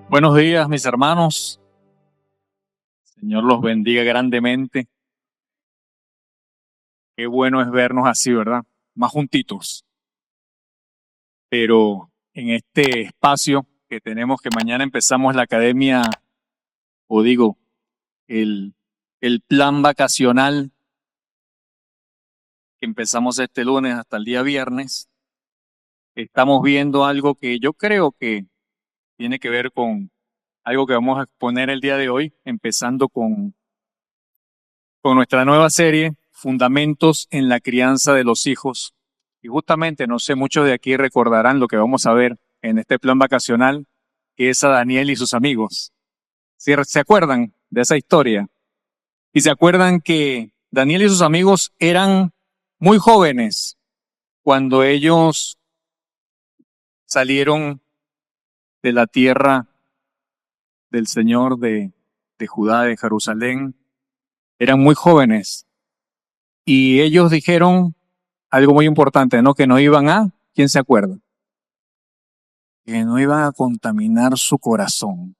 Buenos días, mis hermanos. Señor los bendiga grandemente. Qué bueno es vernos así, ¿verdad? Más juntitos. Pero en este espacio que tenemos, que mañana empezamos la academia, o digo, el, el plan vacacional que empezamos este lunes hasta el día viernes, estamos viendo algo que yo creo que tiene que ver con algo que vamos a exponer el día de hoy, empezando con nuestra nueva serie, Fundamentos en la crianza de los hijos. Y justamente, no sé, muchos de aquí recordarán lo que vamos a ver en este plan vacacional, que es a Daniel y sus amigos. ¿Sí se acuerdan de esa historia? Y se acuerdan que Daniel y sus amigos eran muy jóvenes cuando ellos salieron de la tierra del Señor de Judá, de Jerusalén. Eran muy jóvenes. Y ellos dijeron algo muy importante, ¿no? Que no iban a, ¿quién se acuerda? Que no iban a contaminar su corazón.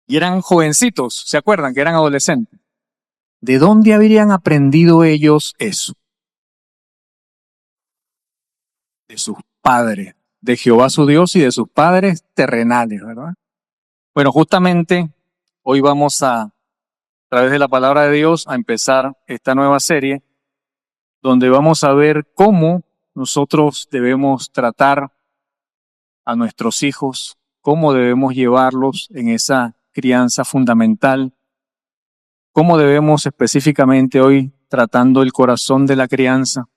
Y eran jovencitos, ¿se acuerdan? Que eran adolescentes. ¿De dónde habrían aprendido ellos eso? De sus padres, de Jehová su Dios y de sus padres terrenales, ¿verdad? Bueno, justamente hoy vamos a través de la palabra de Dios, a empezar esta nueva serie, donde vamos a ver cómo nosotros debemos tratar a nuestros hijos, cómo debemos llevarlos en esa crianza fundamental, cómo debemos específicamente hoy tratando el corazón de la crianza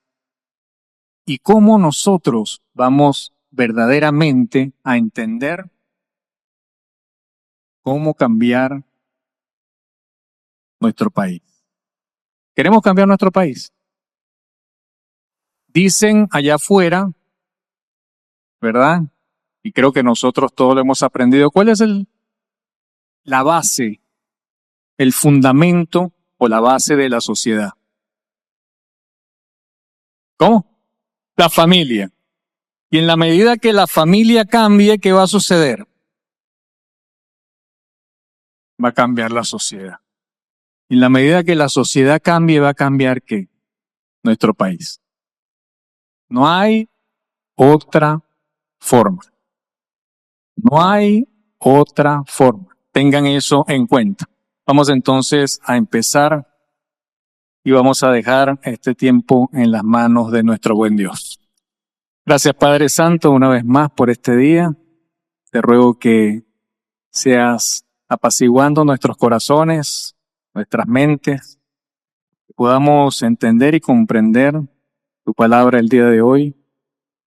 y cómo nosotros vamos verdaderamente a entender cómo cambiar nuestro país. ¿Queremos cambiar nuestro país? Dicen allá afuera, ¿verdad? Y creo que nosotros todos lo hemos aprendido. ¿Cuál es la base, el fundamento o la base de la sociedad? ¿Cómo? La familia. Y en la medida que la familia cambie, ¿qué va a suceder? Va a cambiar la sociedad. Y en la medida que la sociedad cambie, va a cambiar ¿qué? Nuestro país. No hay otra forma. No hay otra forma. Tengan eso en cuenta. Vamos entonces a empezar y vamos a dejar este tiempo en las manos de nuestro buen Dios. Gracias, Padre Santo, una vez más por este día. Te ruego que seas apaciguando nuestros corazones, nuestras mentes, que podamos entender y comprender tu palabra el día de hoy,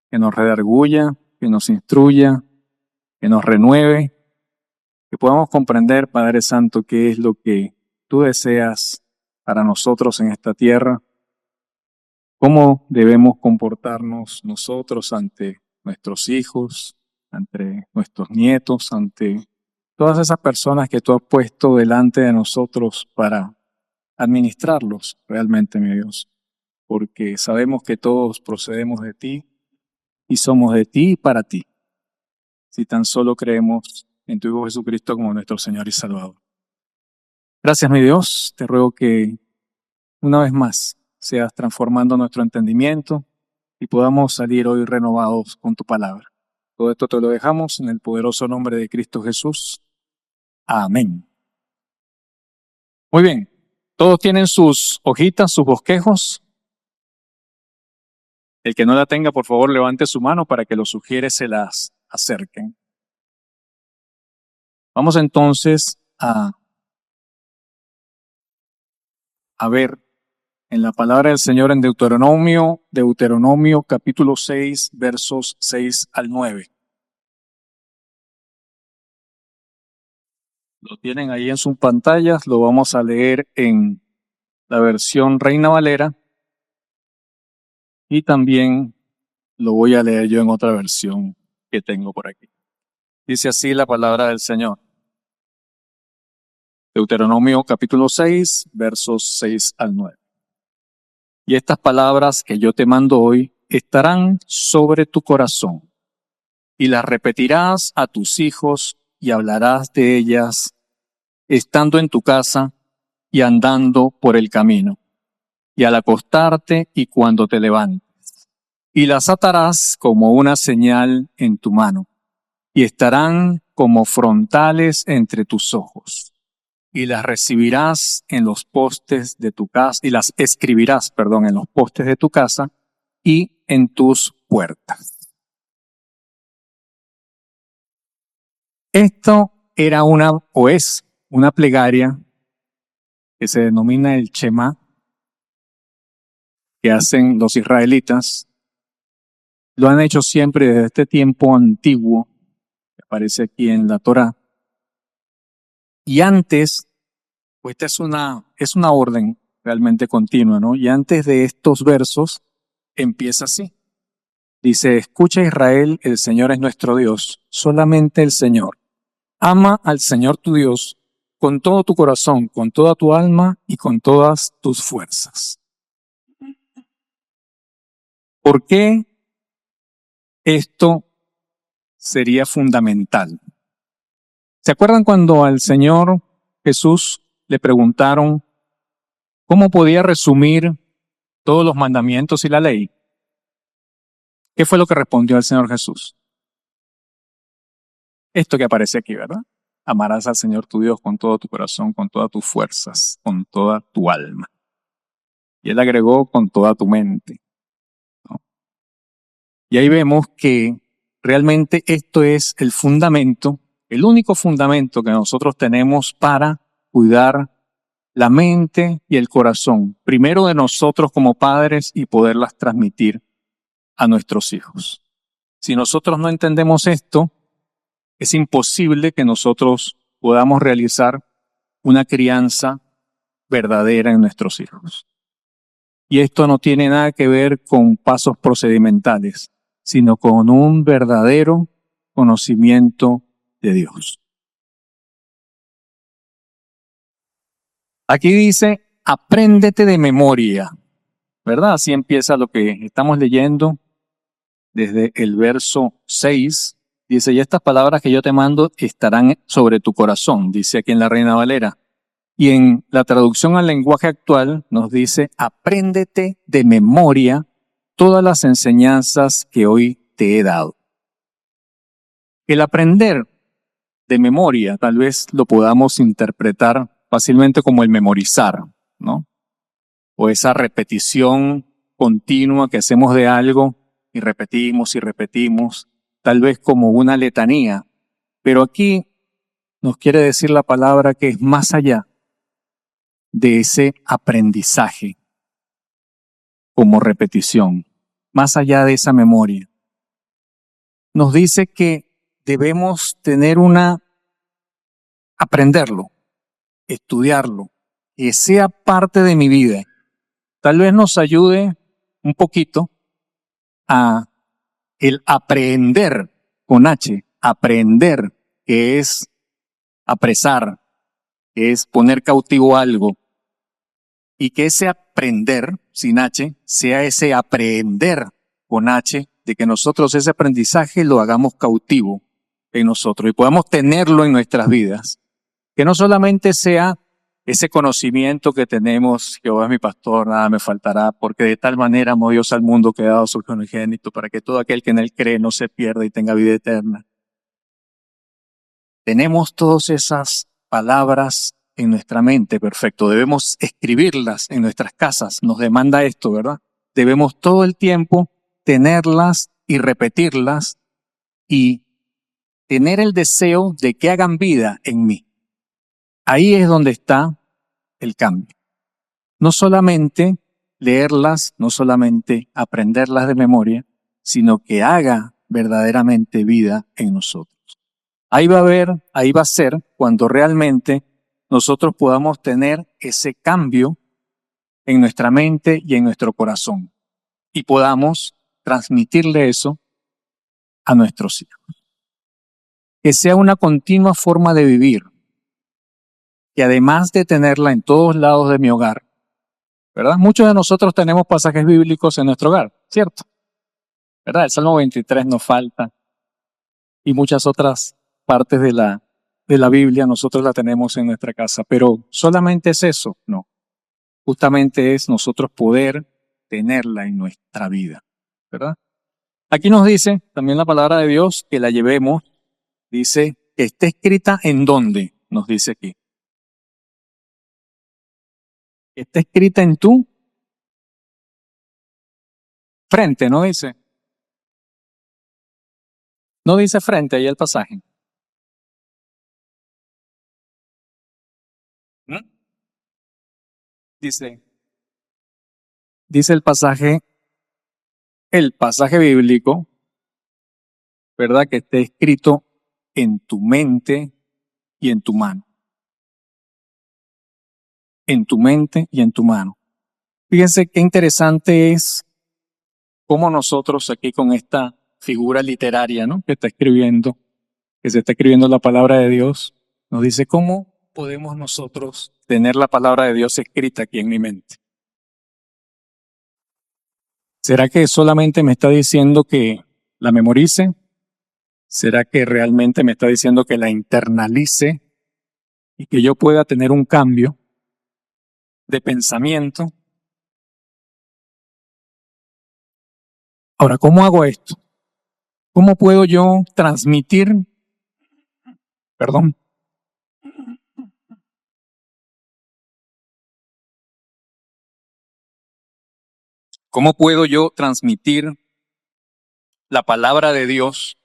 que nos redarguya, que nos instruya, que nos renueve, que podamos comprender, Padre Santo, qué es lo que tú deseas para nosotros en esta tierra, cómo debemos comportarnos nosotros ante nuestros hijos, ante nuestros nietos, ante todas esas personas que tú has puesto delante de nosotros para administrarlos realmente, mi Dios, porque sabemos que todos procedemos de ti y somos de ti y para ti, si tan solo creemos en tu Hijo Jesucristo como nuestro Señor y Salvador. Gracias, mi Dios, te ruego que una vez más seas transformando nuestro entendimiento y podamos salir hoy renovados con tu palabra. Todo esto te lo dejamos en el poderoso nombre de Cristo Jesús. Amén. Muy bien, todos tienen sus hojitas, sus bosquejos. El que no la tenga, por favor, levante su mano para que los sugieres se las acerquen. Vamos entonces a ver en la palabra del Señor en Deuteronomio capítulo 6, versos 6 al 9. Lo tienen ahí en sus pantallas, lo vamos a leer en la versión Reina Valera y también lo voy a leer yo en otra versión que tengo por aquí. Dice así la palabra del Señor. Deuteronomio capítulo 6, versos 6 al 9. Y estas palabras que yo te mando hoy estarán sobre tu corazón y las repetirás a tus hijos y hablarás de ellas estando en tu casa y andando por el camino, y al acostarte y cuando te levantes. Y las atarás como una señal en tu mano, y estarán como frontales entre tus ojos. Y las recibirás en los postes de tu casa, y las escribirás, en los postes de tu casa y en tus puertas. Esto era es una plegaria que se denomina el Shema, que hacen los israelitas. Lo han hecho siempre desde este tiempo antiguo, que aparece aquí en la Torá. Y antes, pues esta es una orden realmente continua, ¿no? Y antes de estos versos, empieza así. Dice, escucha Israel, el Señor es nuestro Dios, solamente el Señor. Ama al Señor tu Dios con todo tu corazón, con toda tu alma y con todas tus fuerzas. ¿Por qué esto sería fundamental? ¿Se acuerdan cuando al Señor Jesús le preguntaron cómo podía resumir todos los mandamientos y la ley? ¿Qué fue lo que respondió el Señor Jesús? Esto que aparece aquí, ¿verdad? Amarás al Señor tu Dios con todo tu corazón, con todas tus fuerzas, con toda tu alma. Y él agregó con toda tu mente, ¿no? Y ahí vemos que realmente esto es el fundamento, el único fundamento que nosotros tenemos para cuidar la mente y el corazón, primero de nosotros como padres y poderlas transmitir a nuestros hijos. Si nosotros no entendemos esto, es imposible que nosotros podamos realizar una crianza verdadera en nuestros hijos. Y esto no tiene nada que ver con pasos procedimentales, sino con un verdadero conocimiento de Dios. Aquí dice, apréndete de memoria, ¿verdad? Así empieza lo que estamos leyendo desde el verso 6. Dice, y estas palabras que yo te mando estarán sobre tu corazón, dice aquí en la Reina Valera. Y en la traducción al lenguaje actual nos dice, apréndete de memoria todas las enseñanzas que hoy te he dado. El aprender de memoria tal vez lo podamos interpretar fácilmente como el memorizar, ¿no? O esa repetición continua que hacemos de algo y repetimos, tal vez como una letanía. Pero aquí nos quiere decir la palabra que es más allá de ese aprendizaje como repetición, más allá de esa memoria. Nos dice que debemos tener aprenderlo, estudiarlo, que sea parte de mi vida. Tal vez nos ayude un poquito a el aprender con H, aprender, que es apresar, que es poner cautivo algo, y que ese aprender sin H sea ese aprender con H, de que nosotros ese aprendizaje lo hagamos cautivo en nosotros y podamos tenerlo en nuestras vidas. Que no solamente sea ese conocimiento que tenemos, Jehová es mi pastor, nada me faltará, porque de tal manera amó Dios al mundo que ha dado su unigénito para que todo aquel que en él cree no se pierda y tenga vida eterna. Tenemos todas esas palabras en nuestra mente, perfecto. Debemos escribirlas en nuestras casas, nos demanda esto, ¿verdad? Debemos todo el tiempo tenerlas y repetirlas y tener el deseo de que hagan vida en mí. Ahí es donde está el cambio. No solamente leerlas, no solamente aprenderlas de memoria, sino que haga verdaderamente vida en nosotros. Ahí va a ser cuando realmente nosotros podamos tener ese cambio en nuestra mente y en nuestro corazón y podamos transmitirle eso a nuestros hijos. Que sea una continua forma de vivir, que además de tenerla en todos lados de mi hogar, ¿verdad? Muchos de nosotros tenemos pasajes bíblicos en nuestro hogar, ¿cierto? ¿Verdad? El Salmo 23 nos falta y muchas otras partes de la de la Biblia nosotros la tenemos en nuestra casa, pero ¿solamente es eso? No. Justamente es nosotros poder tenerla en nuestra vida, ¿verdad? Aquí nos dice también la palabra de Dios que la llevemos, dice que esté escrita en dónde, nos dice aquí. Que esté escrita en tu frente, ¿no dice? No dice frente ahí el pasaje. ¿Mm? Dice, dice el pasaje bíblico, ¿verdad? Que esté escrito en tu mente y en tu mano. En tu mente y en tu mano. Fíjense qué interesante es cómo nosotros aquí con esta figura literaria, ¿no? Que está escribiendo, que se está escribiendo la palabra de Dios, nos dice cómo podemos nosotros tener la palabra de Dios escrita aquí en mi mente. ¿Será que solamente me está diciendo que la memorice? ¿Será que realmente me está diciendo que la internalice y que yo pueda tener un cambio de pensamiento? Ahora, ¿cómo hago esto? ¿Cómo puedo yo transmitir, perdón, cómo puedo yo transmitir la palabra de Dios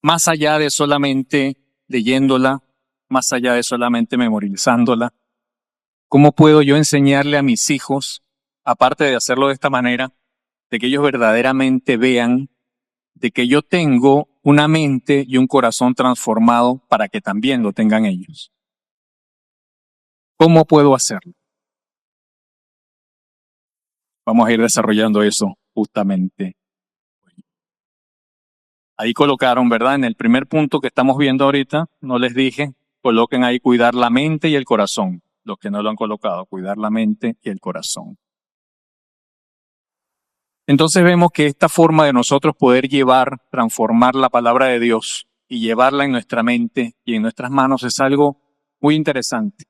más allá de solamente leyéndola, más allá de solamente memorizándola? ¿Cómo puedo yo enseñarle a mis hijos, aparte de hacerlo de esta manera, de que ellos verdaderamente vean de que yo tengo una mente y un corazón transformado para que también lo tengan ellos? ¿Cómo puedo hacerlo? Vamos a ir desarrollando eso justamente. Ahí colocaron, ¿verdad? En el primer punto que estamos viendo ahorita, no les dije, coloquen ahí cuidar la mente y el corazón. Los que no lo han colocado, cuidar la mente y el corazón. Entonces vemos que esta forma de nosotros poder llevar, transformar la palabra de Dios y llevarla en nuestra mente y en nuestras manos es algo muy interesante.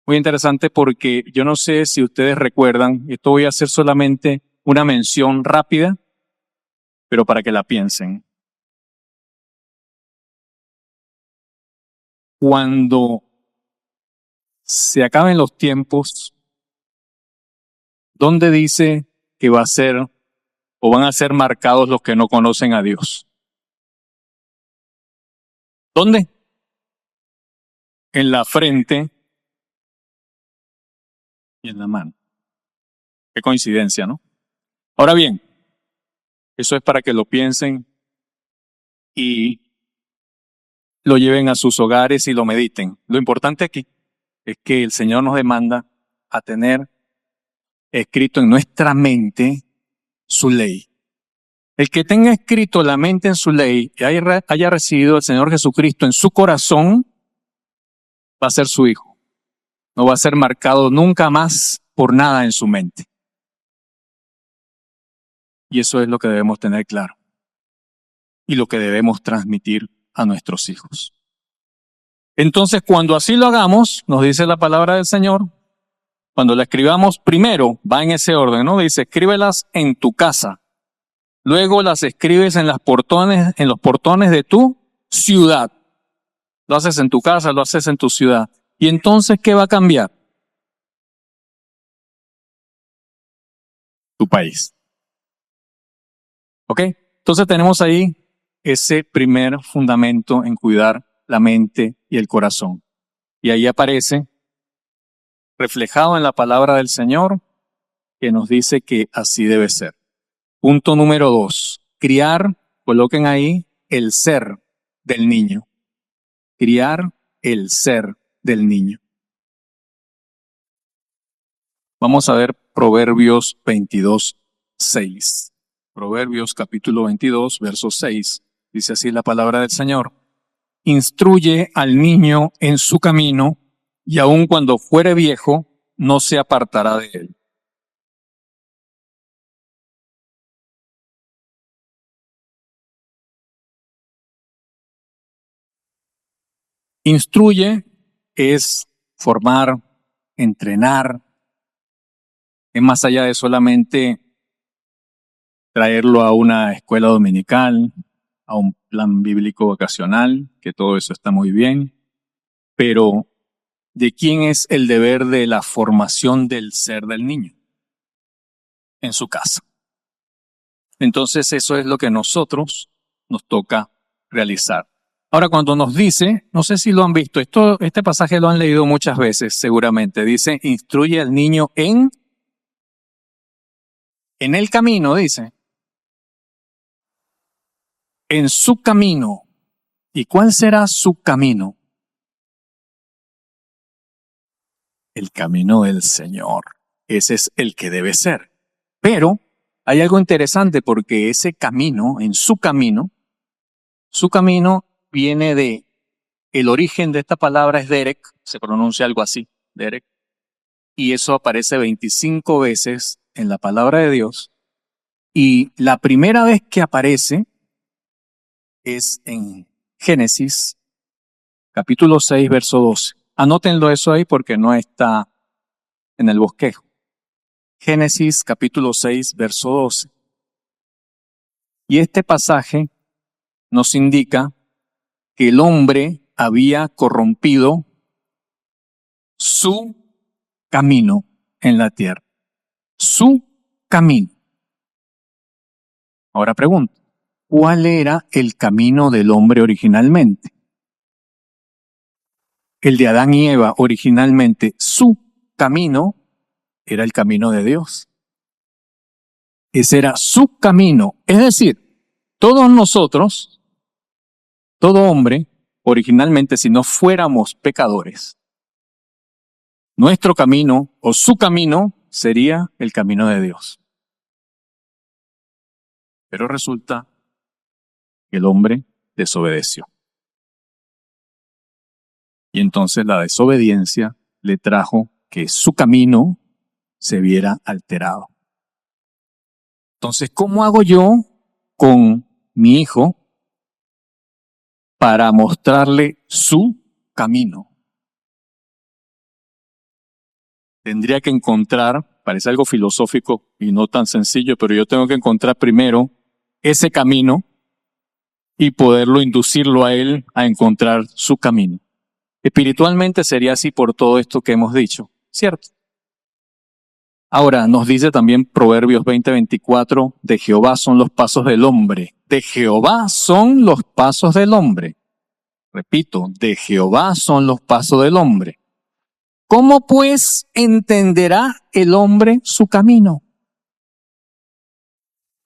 Muy interesante porque yo no sé si ustedes recuerdan, esto voy a hacer solamente una mención rápida, pero para que la piensen. Cuando se acaben los tiempos, ¿dónde dice que va a ser o van a ser marcados los que no conocen a Dios? ¿Dónde? En la frente y en la mano. Qué coincidencia, ¿no? Ahora bien, eso es para que lo piensen y lo lleven a sus hogares y lo mediten. Lo importante aquí es que el Señor nos demanda a tener escrito en nuestra mente su ley. El que tenga escrito la mente en su ley y haya recibido al Señor Jesucristo en su corazón, va a ser su hijo. No va a ser marcado nunca más por nada en su mente. Y eso es lo que debemos tener claro y lo que debemos transmitir a nuestros hijos. Entonces, cuando así lo hagamos, nos dice la palabra del Señor, cuando la escribamos primero, va en ese orden, ¿no? Dice, escríbelas en tu casa. Luego las escribes en los portones de tu ciudad. Lo haces en tu casa, lo haces en tu ciudad. ¿Y entonces qué va a cambiar? Tu país. ¿Ok? Entonces tenemos ahí ese primer fundamento en cuidar la mente y el corazón. Y ahí aparece reflejado en la palabra del Señor que nos dice que así debe ser. Punto número 2. Criar, coloquen ahí el ser del niño. Criar el ser del niño. Vamos a ver Proverbios 22, 6. Proverbios capítulo 22, verso 6. Dice así la palabra del Señor. Instruye al niño en su camino y aun cuando fuere viejo, no se apartará de él. Instruye es formar, entrenar, es más allá de solamente traerlo a una escuela dominical, a un plan bíblico vocacional, que todo eso está muy bien, pero ¿de quién es el deber de la formación del ser del niño? En su casa. Entonces eso es lo que nosotros nos toca realizar. Ahora, cuando nos dice, no sé si lo han visto, este pasaje lo han leído muchas veces, seguramente. Dice, instruye al niño en el camino, dice. En su camino. ¿Y cuál será su camino? El camino del Señor. Ese es el que debe ser. Pero hay algo interesante porque ese camino, en su camino viene de, el origen de esta palabra es Derek, se pronuncia algo así, Derek, y eso aparece 25 veces en la palabra de Dios. Y la primera vez que aparece es en Génesis, capítulo 6, verso 12. Anótenlo eso ahí porque no está en el bosquejo. Génesis, capítulo 6, verso 12. Y este pasaje nos indica que el hombre había corrompido su camino en la tierra. Su camino. Ahora pregunto, ¿cuál era el camino del hombre originalmente? El de Adán y Eva originalmente, su camino era el camino de Dios. Ese era su camino. Es decir, todos nosotros, todo hombre, originalmente, si no fuéramos pecadores, nuestro camino o su camino sería el camino de Dios. Pero resulta que el hombre desobedeció. Y entonces la desobediencia le trajo que su camino se viera alterado. Entonces, ¿cómo hago yo con mi hijo para mostrarle su camino? Tendría que encontrar, parece algo filosófico y no tan sencillo, pero yo tengo que encontrar primero ese camino y poderlo inducirlo a él a encontrar su camino. Espiritualmente sería así por todo esto que hemos dicho, ¿cierto? Ahora, nos dice también Proverbios 20:24, de Jehová son los pasos del hombre. De Jehová son los pasos del hombre. Repito, de Jehová son los pasos del hombre. ¿Cómo pues entenderá el hombre su camino?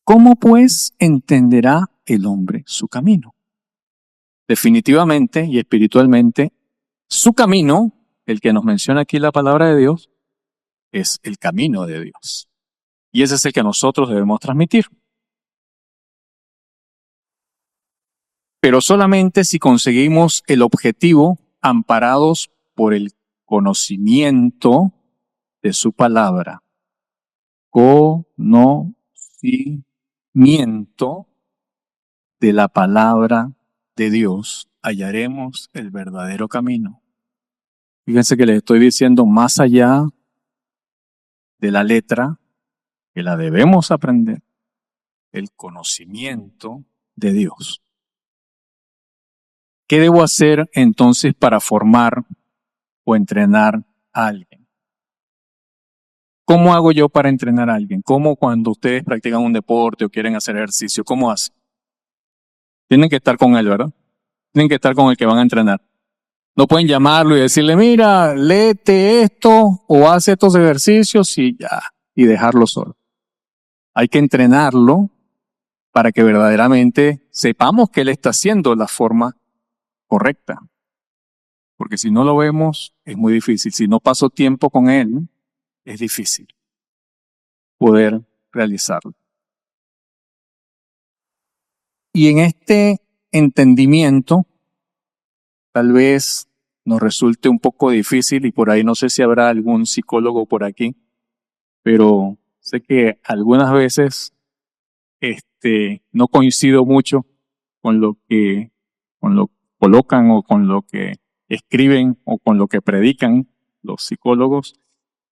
¿Cómo pues entenderá el hombre su camino? Definitivamente y espiritualmente, su camino, el que nos menciona aquí la palabra de Dios, es el camino de Dios. Y ese es el que nosotros debemos transmitir. Pero solamente si conseguimos el objetivo amparados por el conocimiento de su palabra. Conocimiento de la palabra de Dios, hallaremos el verdadero camino. Fíjense que les estoy diciendo más allá de la letra, que la debemos aprender, el conocimiento de Dios. ¿Qué debo hacer entonces para formar o entrenar a alguien? ¿Cómo hago yo para entrenar a alguien? ¿Cómo cuando ustedes practican un deporte o quieren hacer ejercicio? ¿Cómo hacen? Tienen que estar con él, ¿verdad? Tienen que estar con el que van a entrenar. No pueden llamarlo y decirle, mira, léete esto o haz estos ejercicios y ya, y dejarlo solo. Hay que entrenarlo para que verdaderamente sepamos que él está haciendo la forma correcta. Porque si no lo vemos, es muy difícil. Si no paso tiempo con él, es difícil poder realizarlo. Y en este entendimiento, tal vez nos resulte un poco difícil y por ahí no sé si habrá algún psicólogo por aquí, pero sé que algunas veces no coincido mucho con lo que colocan o con lo que escriben o con lo que predican los psicólogos,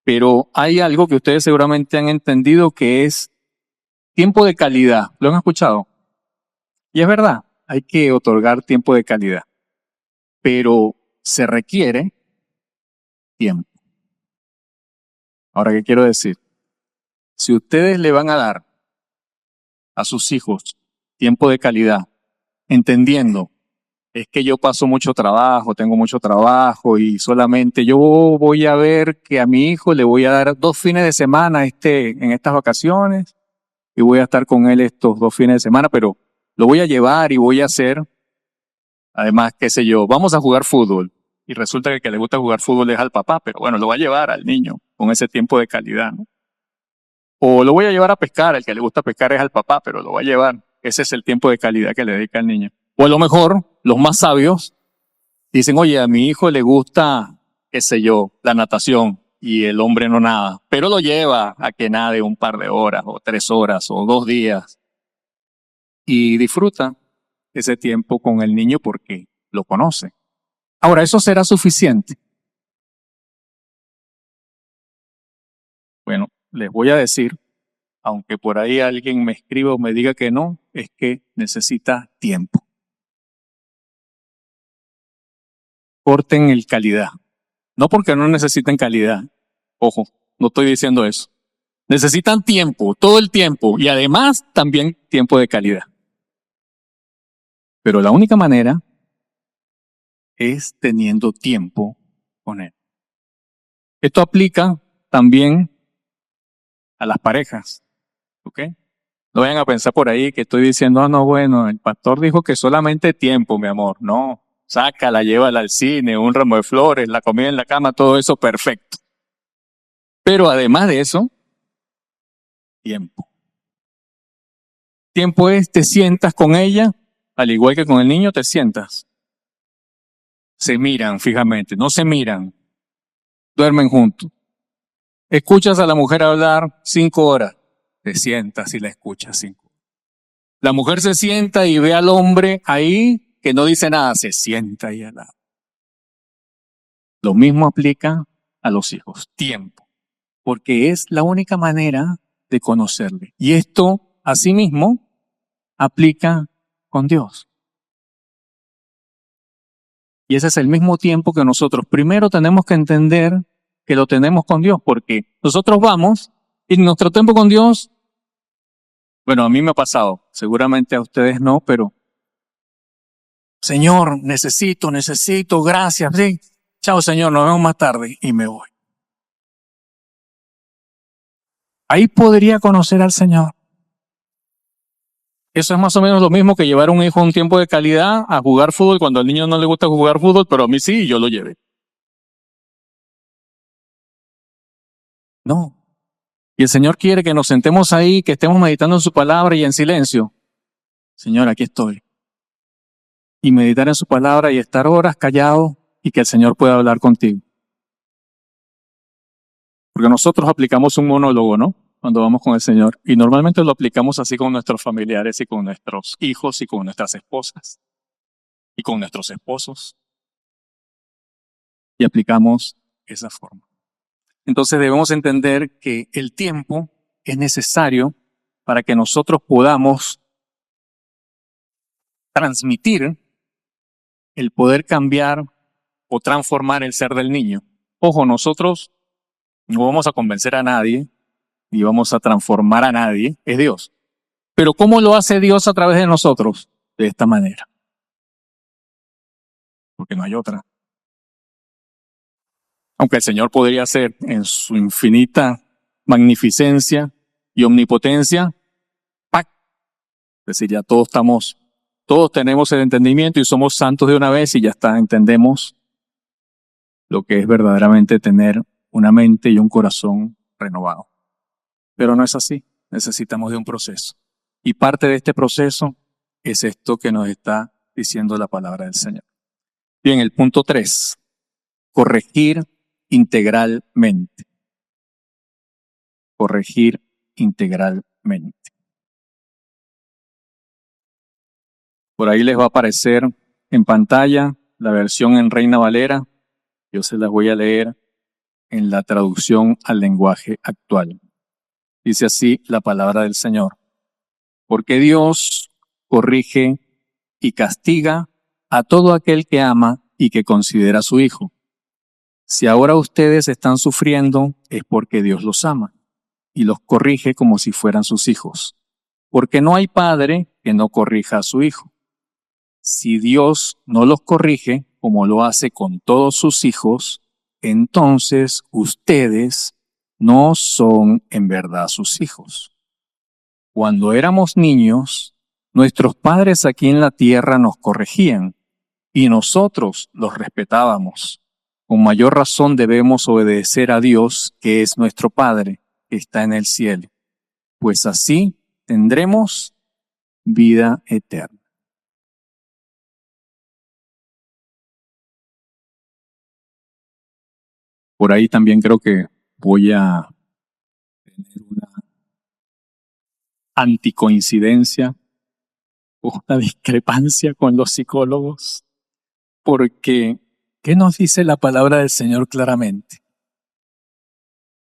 pero hay algo que ustedes seguramente han entendido que es tiempo de calidad. ¿Lo han escuchado? Y es verdad, hay que otorgar tiempo de calidad, pero se requiere tiempo. Ahora, ¿qué quiero decir? Si ustedes le van a dar a sus hijos tiempo de calidad, entendiendo, es que yo paso mucho trabajo, tengo mucho trabajo y solamente yo voy a ver que a mi hijo le voy a dar 2 fines de semana en estas vacaciones y voy a estar con él estos 2 fines de semana, pero lo voy a llevar y voy a hacer, además, qué sé yo, vamos a jugar fútbol. Y resulta que el que le gusta jugar fútbol es al papá, pero bueno, lo va a llevar al niño con ese tiempo de calidad, ¿no? O lo voy a llevar a pescar, el que le gusta pescar es al papá, pero lo va a llevar. Ese es el tiempo de calidad que le dedica al niño. O a lo mejor, los más sabios dicen, oye, a mi hijo le gusta, qué sé yo, la natación y el hombre no nada, pero lo lleva a que nade un par de horas o 3 horas o 2 días y disfruta ese tiempo con el niño porque lo conoce. Ahora, ¿eso será suficiente? Bueno, les voy a decir, aunque por ahí alguien me escriba o me diga que no, es que necesita tiempo. Corten el calidad. No porque no necesiten calidad. Ojo, no estoy diciendo eso. Necesitan tiempo, todo el tiempo, y además también tiempo de calidad. Pero la única manera es teniendo tiempo con él. Esto aplica también a las parejas, ¿ok? No vayan a pensar por ahí que estoy diciendo, ah, no, bueno, el pastor dijo que solamente tiempo, mi amor. No, sácala, llévala al cine, un ramo de flores, la comida en la cama, todo eso perfecto. Pero además de eso, tiempo. Tiempo es, te sientas con ella, al igual que con el niño, te sientas. Se miran fijamente, no se miran, duermen juntos. Escuchas a la mujer hablar 5 horas, te sientas y la escuchas 5. La mujer se sienta y ve al hombre ahí que no dice nada, se sienta ahí al lado. Lo mismo aplica a los hijos, tiempo, porque es la única manera de conocerle. Y esto, asimismo, aplica con Dios. Y ese es el mismo tiempo que nosotros primero tenemos que entender que lo tenemos con Dios, porque nosotros vamos y nuestro tiempo con Dios, bueno, a mí me ha pasado, seguramente a ustedes no, pero Señor, necesito, gracias, sí. Chao, Señor, nos vemos más tarde y me voy. Ahí podría conocer al Señor. Eso es más o menos lo mismo que llevar a un hijo a un tiempo de calidad a jugar fútbol cuando al niño no le gusta jugar fútbol, pero a mí sí y yo lo llevé. No. Y el Señor quiere que nos sentemos ahí, que estemos meditando en su palabra y en silencio. Señor, aquí estoy. Y meditar en su palabra y estar horas callado y que el Señor pueda hablar contigo. Porque nosotros aplicamos un monólogo, ¿no? Cuando vamos con el Señor. Y normalmente lo aplicamos así con nuestros familiares y con nuestros hijos y con nuestras esposas y con nuestros esposos. Y aplicamos esa forma. Entonces debemos entender que el tiempo es necesario para que nosotros podamos transmitir el poder cambiar o transformar el ser del niño. Ojo, nosotros no vamos a convencer a nadie ni vamos a transformar a nadie, es Dios. Pero ¿cómo lo hace Dios a través de nosotros? De esta manera. Porque no hay otra. Aunque el Señor podría hacer en su infinita magnificencia y omnipotencia, ¡pac! Es decir, ya todos tenemos el entendimiento y somos santos de una vez y ya está, entendemos lo que es verdaderamente tener una mente y un corazón renovado. Pero no es así, necesitamos de un proceso. Y parte de este proceso es esto que nos está diciendo la palabra del Señor. Bien, el punto 3, corregir integralmente. Corregir integralmente. Por ahí les va a aparecer en pantalla la versión en Reina Valera. Yo se las voy a leer en la traducción al lenguaje actual. Dice así la palabra del Señor. Porque Dios corrige y castiga a todo aquel que ama y que considera su hijo. Si ahora ustedes están sufriendo, es porque Dios los ama y los corrige como si fueran sus hijos. Porque no hay padre que no corrija a su hijo. Si Dios no los corrige, como lo hace con todos sus hijos, entonces ustedes no son en verdad sus hijos. Cuando éramos niños, nuestros padres aquí en la tierra nos corregían y nosotros los respetábamos. Con mayor razón debemos obedecer a Dios, que es nuestro Padre, que está en el cielo, pues así tendremos vida eterna. Por ahí también creo que voy a tener una anticoincidencia o una discrepancia con los psicólogos, porque ¿qué nos dice la palabra del Señor claramente?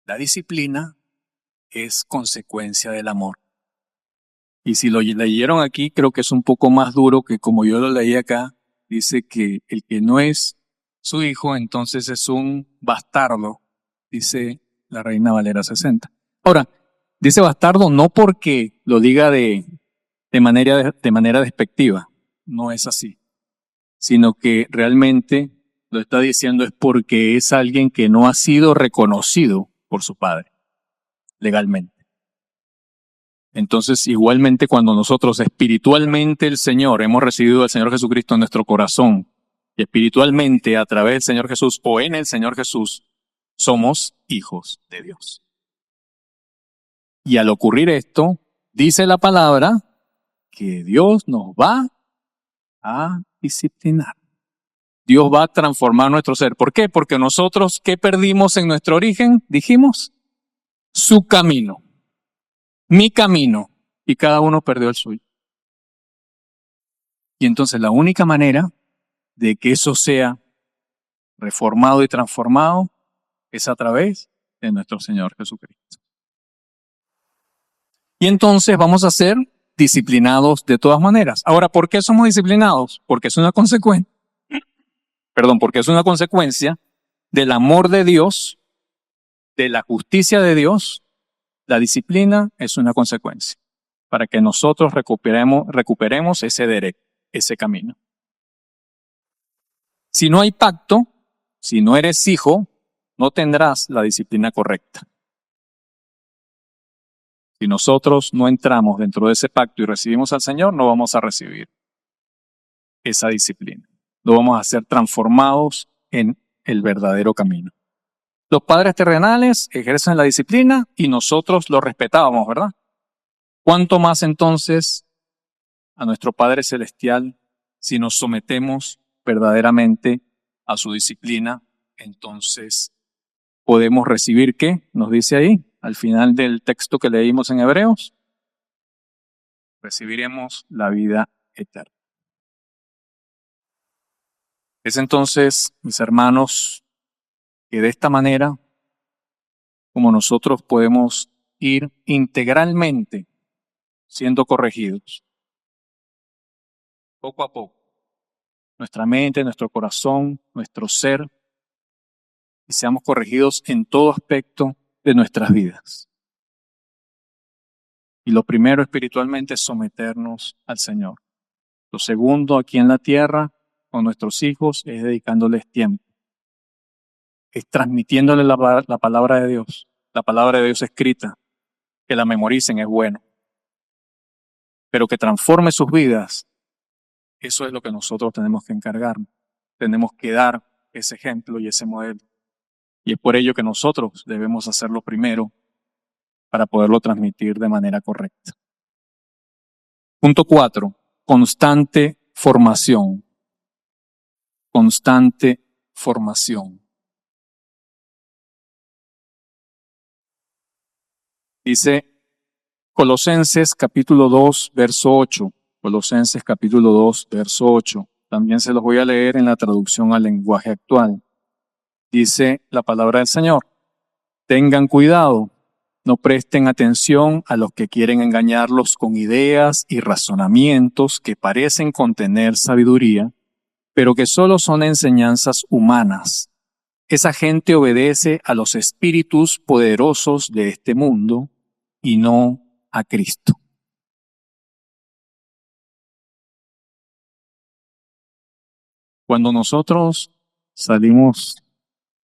La disciplina es consecuencia del amor. Y si lo leyeron aquí, creo que es un poco más duro que como yo lo leí acá. Dice que el que no es su hijo, entonces es un bastardo, dice la Reina Valera 60. Ahora, dice bastardo no porque lo diga de manera despectiva, no es así, sino que realmente lo está diciendo es porque es alguien que no ha sido reconocido por su padre legalmente. Entonces, igualmente cuando nosotros espiritualmente el Señor, hemos recibido al Señor Jesucristo en nuestro corazón, y espiritualmente a través del Señor Jesús o en el Señor Jesús, somos hijos de Dios. Y al ocurrir esto, dice la palabra que Dios nos va a disciplinar. Dios va a transformar nuestro ser. ¿Por qué? Porque nosotros, ¿qué perdimos en nuestro origen? Dijimos, su camino. Mi camino, y cada uno perdió el suyo. Y entonces la única manera de que eso sea reformado y transformado es a través de nuestro Señor Jesucristo. Y entonces vamos a ser disciplinados de todas maneras. Ahora, ¿por qué somos disciplinados? Porque es una consecuencia, porque es una consecuencia del amor de Dios, de la justicia de Dios. La disciplina es una consecuencia para que nosotros recuperemos ese derecho, ese camino. Si no hay pacto, si no eres hijo, no tendrás la disciplina correcta. Si nosotros no entramos dentro de ese pacto y recibimos al Señor, no vamos a recibir esa disciplina. No vamos a ser transformados en el verdadero camino. Los padres terrenales ejercen la disciplina y nosotros lo respetábamos, ¿verdad? ¿Cuánto más entonces a nuestro Padre Celestial si nos sometemos verdaderamente a su disciplina? Entonces podemos recibir ¿qué? Nos dice ahí, al final del texto que leímos en Hebreos, recibiremos la vida eterna. Es entonces, mis hermanos, que de esta manera, como nosotros podemos ir integralmente siendo corregidos, poco a poco, nuestra mente, nuestro corazón, nuestro ser, y seamos corregidos en todo aspecto de nuestras vidas. Y lo primero espiritualmente es someternos al Señor. Lo segundo aquí en la tierra, con nuestros hijos, es dedicándoles tiempo. Es transmitiéndoles la palabra de Dios. La palabra de Dios escrita. Que la memoricen es bueno. Pero que transforme sus vidas, eso es lo que nosotros tenemos que encargarnos. Tenemos que dar ese ejemplo y ese modelo. Y es por ello que nosotros debemos hacerlo primero para poderlo transmitir de manera correcta. Punto 4. Constante formación. Constante formación. Dice Colosenses capítulo 2, verso 8. Colosenses capítulo 2, verso 8. también se los voy a leer en la traducción al lenguaje actual. Dice la palabra del Señor: tengan cuidado, no presten atención a los que quieren engañarlos con ideas y razonamientos que parecen contener sabiduría, pero que solo son enseñanzas humanas. Esa gente obedece a los espíritus poderosos de este mundo y no a Cristo. Cuando nosotros salimos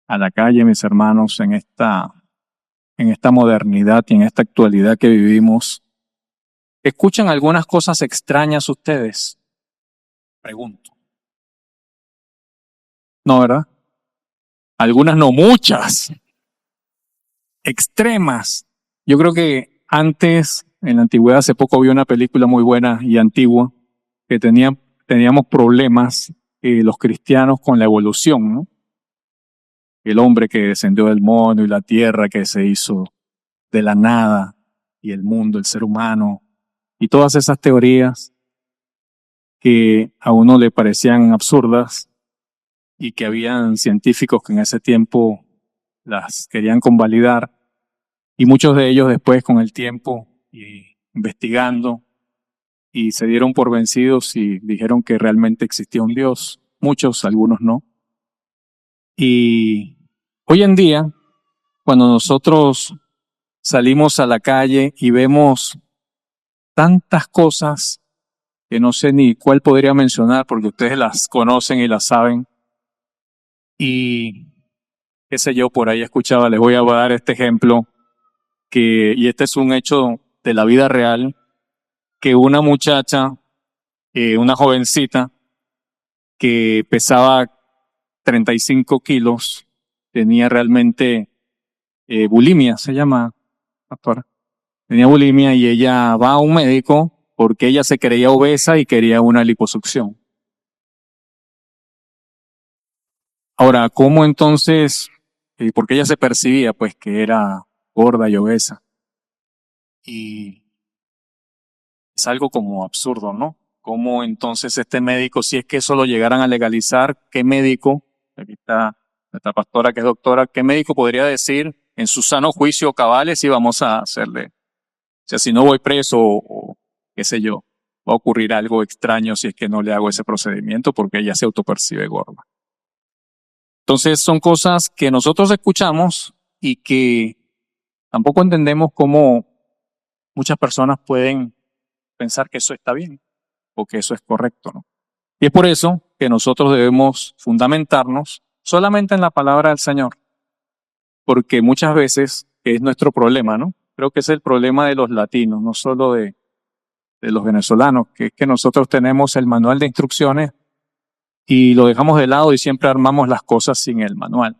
a la calle, mis hermanos, en esta modernidad y en esta actualidad que vivimos, ¿escuchan algunas cosas extrañas ustedes? Pregunto. No, ¿verdad? Algunas no, muchas. Extremas. Yo creo que antes, en la antigüedad, hace poco vi una película muy buena y antigua, que teníamos problemas los cristianos con la evolución, ¿no? El hombre que descendió del mono y la tierra que se hizo de la nada y el mundo, el ser humano, y todas esas teorías que a uno le parecían absurdas y que habían científicos que en ese tiempo las querían convalidar, y muchos de ellos después con el tiempo y investigando y se dieron por vencidos y dijeron que realmente existía un Dios. Muchos, algunos no. Y hoy en día, cuando nosotros salimos a la calle y vemos tantas cosas que no sé ni cuál podría mencionar porque ustedes las conocen y las saben, y qué sé yo, por ahí escuchaba, les voy a dar este ejemplo, y este es un hecho de la vida real, que una muchacha, una jovencita que pesaba 35 kilos, tenía realmente bulimia, se llama, pastora. Tenía bulimia y ella va a un médico porque ella se creía obesa y quería una liposucción. Ahora, ¿cómo entonces? Porque ella se percibía pues que era gorda y obesa. Y es algo como absurdo, ¿no? ¿Cómo entonces este médico, si es que eso lo llegaran a legalizar, qué médico, aquí está nuestra pastora que es doctora, qué médico podría decir en su sano juicio cabales y vamos a hacerle? O sea, si no voy preso o qué sé yo, va a ocurrir algo extraño si es que no le hago ese procedimiento porque ella se autopercibe gorda. Entonces son cosas que nosotros escuchamos y que tampoco entendemos cómo muchas personas pueden pensar que eso está bien o que eso es correcto, ¿no? Y es por eso que nosotros debemos fundamentarnos solamente en la palabra del Señor, porque muchas veces es nuestro problema, ¿no? Creo que es el problema de los latinos, no solo de los venezolanos, que es que nosotros tenemos el manual de instrucciones y lo dejamos de lado y siempre armamos las cosas sin el manual.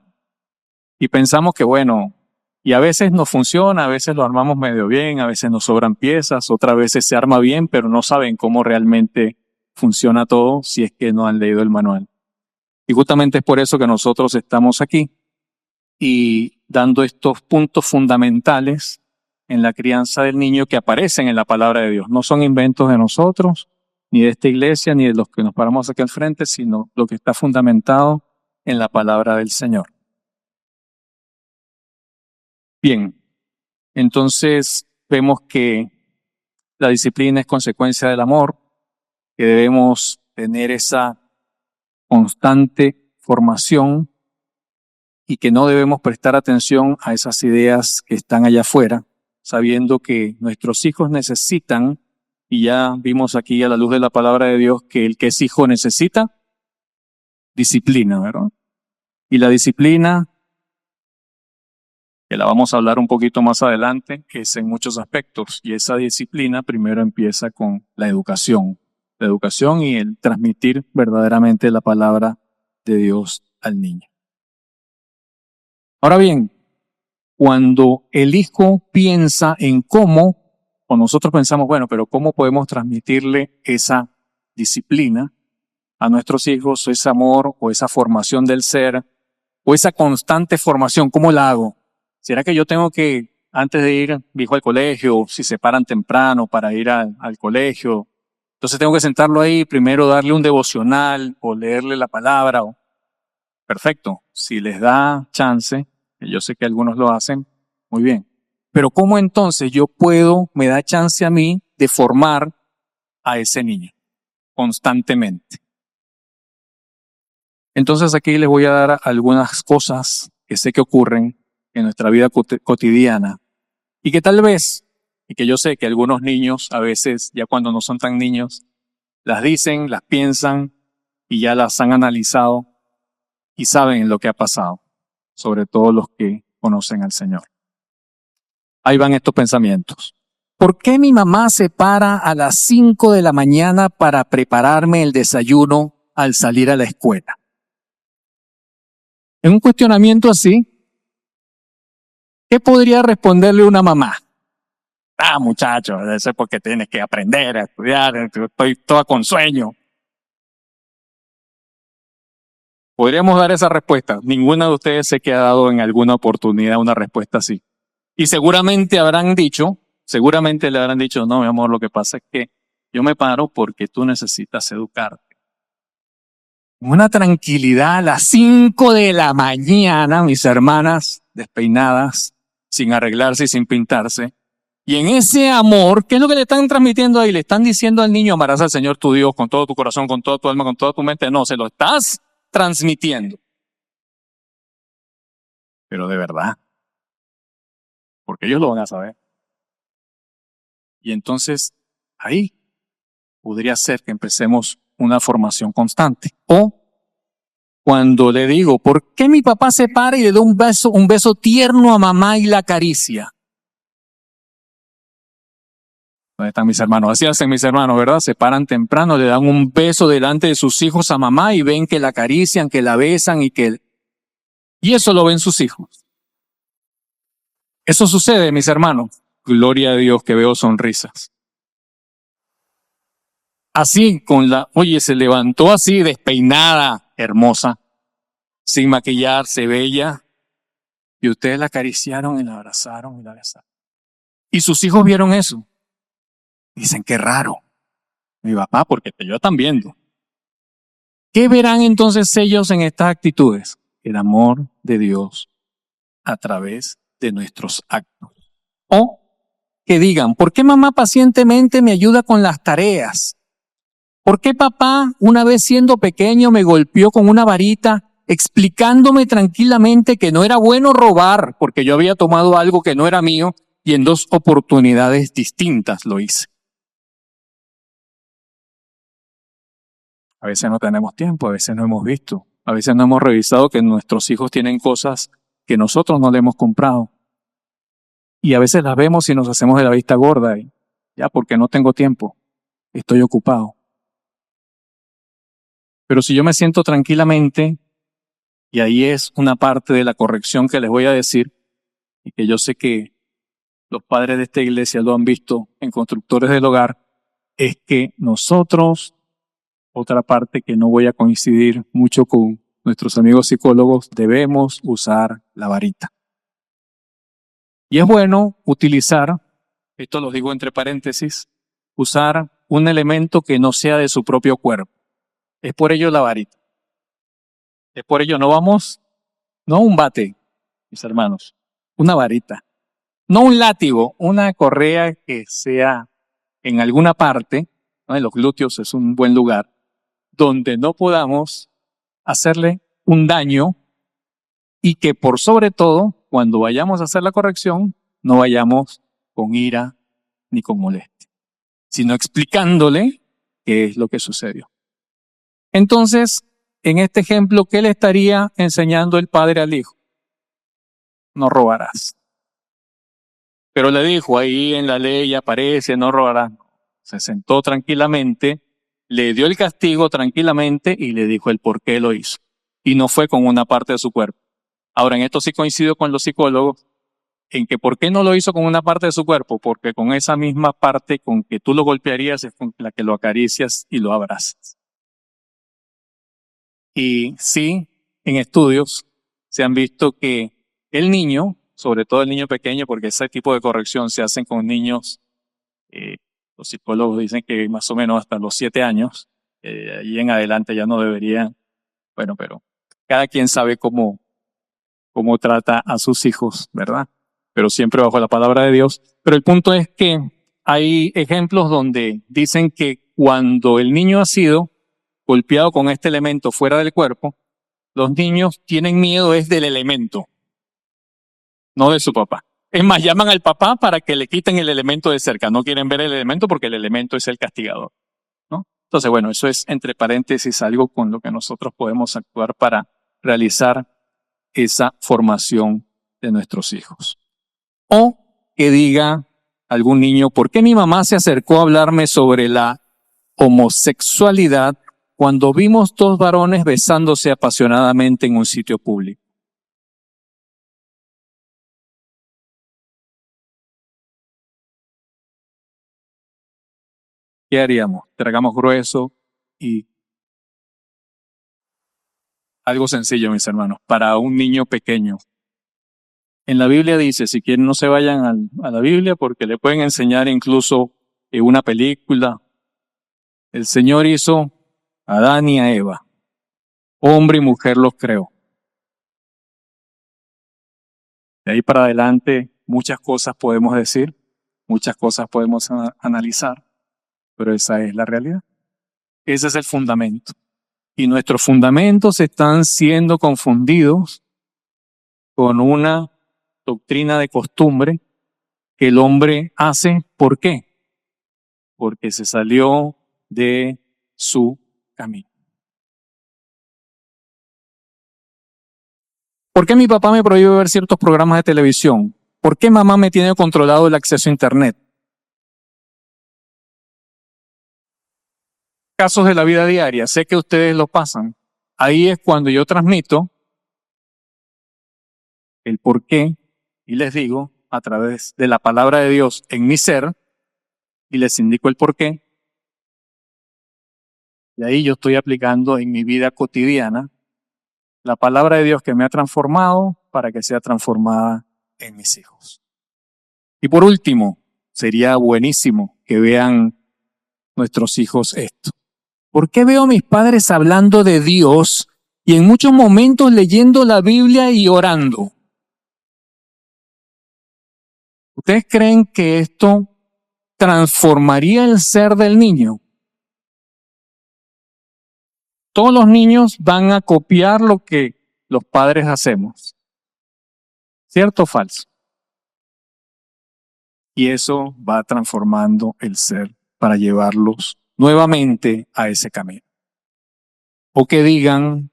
Y pensamos que, bueno, y a veces nos funciona, a veces lo armamos medio bien, a veces nos sobran piezas, otras veces se arma bien, pero no saben cómo realmente funciona todo si es que no han leído el manual. Y justamente es por eso que nosotros estamos aquí y dando estos puntos fundamentales en la crianza del niño que aparecen en la palabra de Dios. No son inventos de nosotros, ni de esta iglesia, ni de los que nos paramos aquí al frente, sino lo que está fundamentado en la palabra del Señor. Bien, entonces vemos que la disciplina es consecuencia del amor, que debemos tener esa constante formación y que no debemos prestar atención a esas ideas que están allá afuera, sabiendo que nuestros hijos necesitan, y ya vimos aquí a la luz de la palabra de Dios que el que es hijo necesita disciplina, ¿verdad? Y la disciplina, que la vamos a hablar un poquito más adelante, es en muchos aspectos, y esa disciplina primero empieza con la educación y el transmitir verdaderamente la palabra de Dios al niño. Ahora bien, cuando el hijo piensa en cómo, o nosotros pensamos, bueno, pero ¿cómo podemos transmitirle esa disciplina a nuestros hijos, o ese amor, o esa formación del ser, o esa constante formación? ¿Cómo la hago? ¿Será que yo tengo que, antes de ir, mi hijo al colegio, si se paran temprano para ir al colegio, Entonces tengo que sentarlo ahí, primero darle un devocional o leerle la palabra. Perfecto, si les da chance, que yo sé que algunos lo hacen, muy bien. Pero ¿cómo entonces me da chance a mí de formar a ese niño constantemente? Entonces aquí les voy a dar algunas cosas que sé que ocurren en nuestra vida cotidiana y que tal vez, y que yo sé que algunos niños a veces, ya cuando no son tan niños, las dicen, las piensan y ya las han analizado y saben lo que ha pasado, sobre todo los que conocen al Señor. Ahí van estos pensamientos. ¿Por qué mi mamá se para a las 5 de la mañana para prepararme el desayuno al salir a la escuela? En un cuestionamiento así, ¿qué podría responderle una mamá? Ah, muchacho, eso es porque tienes que aprender a estudiar, estoy toda con sueño. Podríamos dar esa respuesta. Ninguna de ustedes sé que ha dado en alguna oportunidad una respuesta así. Y seguramente le habrán dicho, no, mi amor, lo que pasa es que yo me paro porque tú necesitas educarte. Una tranquilidad a las 5 de la mañana, mis hermanas despeinadas, sin arreglarse y sin pintarse. Y en ese amor, ¿qué es lo que le están transmitiendo ahí? Le están diciendo al niño, amarás al Señor tu Dios con todo tu corazón, con toda tu alma, con toda tu mente. No, se lo estás transmitiendo. Pero de verdad, porque ellos lo van a saber. Y entonces, ahí podría ser que empecemos una formación constante. O cuando le digo, ¿por qué mi papá se para y le da un beso tierno a mamá y la acaricia? ¿Dónde están mis hermanos? Así hacen mis hermanos, ¿verdad? Se paran temprano, le dan un beso delante de sus hijos a mamá y ven que la acarician, que la besan y eso lo ven sus hijos. Eso sucede, mis hermanos. Gloria a Dios que veo sonrisas. Así, oye, se levantó así, despeinada, hermosa, sin maquillarse, bella, y ustedes la acariciaron y la abrazaron y la besaron. Y sus hijos vieron eso. Dicen, qué raro. Mi papá, porque ellos están viendo. ¿Qué verán entonces ellos en estas actitudes? El amor de Dios a través de nuestros actos. O que digan, ¿por qué mamá pacientemente me ayuda con las tareas? ¿Por qué papá, una vez siendo pequeño, me golpeó con una varita explicándome tranquilamente que no era bueno robar porque yo había tomado algo que no era mío y en 2 oportunidades distintas lo hice? A veces no tenemos tiempo, a veces no hemos visto, a veces no hemos revisado que nuestros hijos tienen cosas que nosotros no le hemos comprado. Y a veces las vemos y nos hacemos de la vista gorda y ya porque no tengo tiempo, estoy ocupado. Pero si yo me siento tranquilamente, y ahí es una parte de la corrección que les voy a decir, y que yo sé que los padres de esta iglesia lo han visto en Constructores del Hogar, es que nosotros, otra parte que no voy a coincidir mucho con nuestros amigos psicólogos, debemos usar la varita. Y es bueno utilizar, esto lo digo entre paréntesis, usar un elemento que no sea de su propio cuerpo. Es por ello la varita. Es por ello no un bate, mis hermanos, una varita. No un látigo, una correa que sea en alguna parte, ¿no? En los glúteos es un buen lugar, donde no podamos hacerle un daño y que por sobre todo, cuando vayamos a hacer la corrección, no vayamos con ira ni con molestia, sino explicándole qué es lo que sucedió. Entonces, en este ejemplo, ¿qué le estaría enseñando el padre al hijo? No robarás. Pero le dijo, ahí en la ley aparece, no robarás. Se sentó tranquilamente, le dio el castigo tranquilamente y le dijo el por qué lo hizo. Y no fue con una parte de su cuerpo. Ahora, en esto sí coincido con los psicólogos, en que por qué no lo hizo con una parte de su cuerpo, porque con esa misma parte con que tú lo golpearías es con la que lo acaricias y lo abrazas. Y sí, en estudios se han visto que el niño, sobre todo el niño pequeño, porque ese tipo de corrección se hacen con niños Los psicólogos dicen que más o menos hasta los 7 años, ahí en adelante ya no deberían, bueno, pero cada quien sabe cómo trata a sus hijos, ¿verdad? Pero siempre bajo la palabra de Dios. Pero el punto es que hay ejemplos donde dicen que cuando el niño ha sido golpeado con este elemento fuera del cuerpo, los niños tienen miedo es del elemento, no de su papá. Es más, llaman al papá para que le quiten el elemento de cerca. No quieren ver el elemento porque el elemento es el castigador, ¿no? Entonces, bueno, eso es entre paréntesis algo con lo que nosotros podemos actuar para realizar esa formación de nuestros hijos. O que diga algún niño, ¿por qué mi mamá se acercó a hablarme sobre la homosexualidad cuando vimos 2 varones besándose apasionadamente en un sitio público? ¿Qué haríamos? Tragamos grueso y algo sencillo, mis hermanos, para un niño pequeño. En la Biblia dice, si quieren no se vayan a la Biblia porque le pueden enseñar incluso en una película. El Señor hizo a Adán y a Eva. Hombre y mujer los creó. De ahí para adelante muchas cosas podemos decir, muchas cosas podemos analizar, pero esa es la realidad. Ese es el fundamento. Y nuestros fundamentos están siendo confundidos con una doctrina de costumbre que el hombre hace. ¿Por qué? Porque se salió de su camino. ¿Por qué mi papá me prohíbe ver ciertos programas de televisión? ¿Por qué mamá me tiene controlado el acceso a Internet? Casos de la vida diaria, sé que ustedes lo pasan. Ahí es cuando yo transmito el por qué y les digo a través de la palabra de Dios en mi ser y les indico el por qué. Y ahí yo estoy aplicando en mi vida cotidiana la palabra de Dios que me ha transformado para que sea transformada en mis hijos. Y por último, sería buenísimo que vean nuestros hijos esto. ¿Por qué veo a mis padres hablando de Dios y en muchos momentos leyendo la Biblia y orando? ¿Ustedes creen que esto transformaría el ser del niño? Todos los niños van a copiar lo que los padres hacemos. ¿Cierto o falso? Y eso va transformando el ser para llevarlos nuevamente a ese camino. O que digan,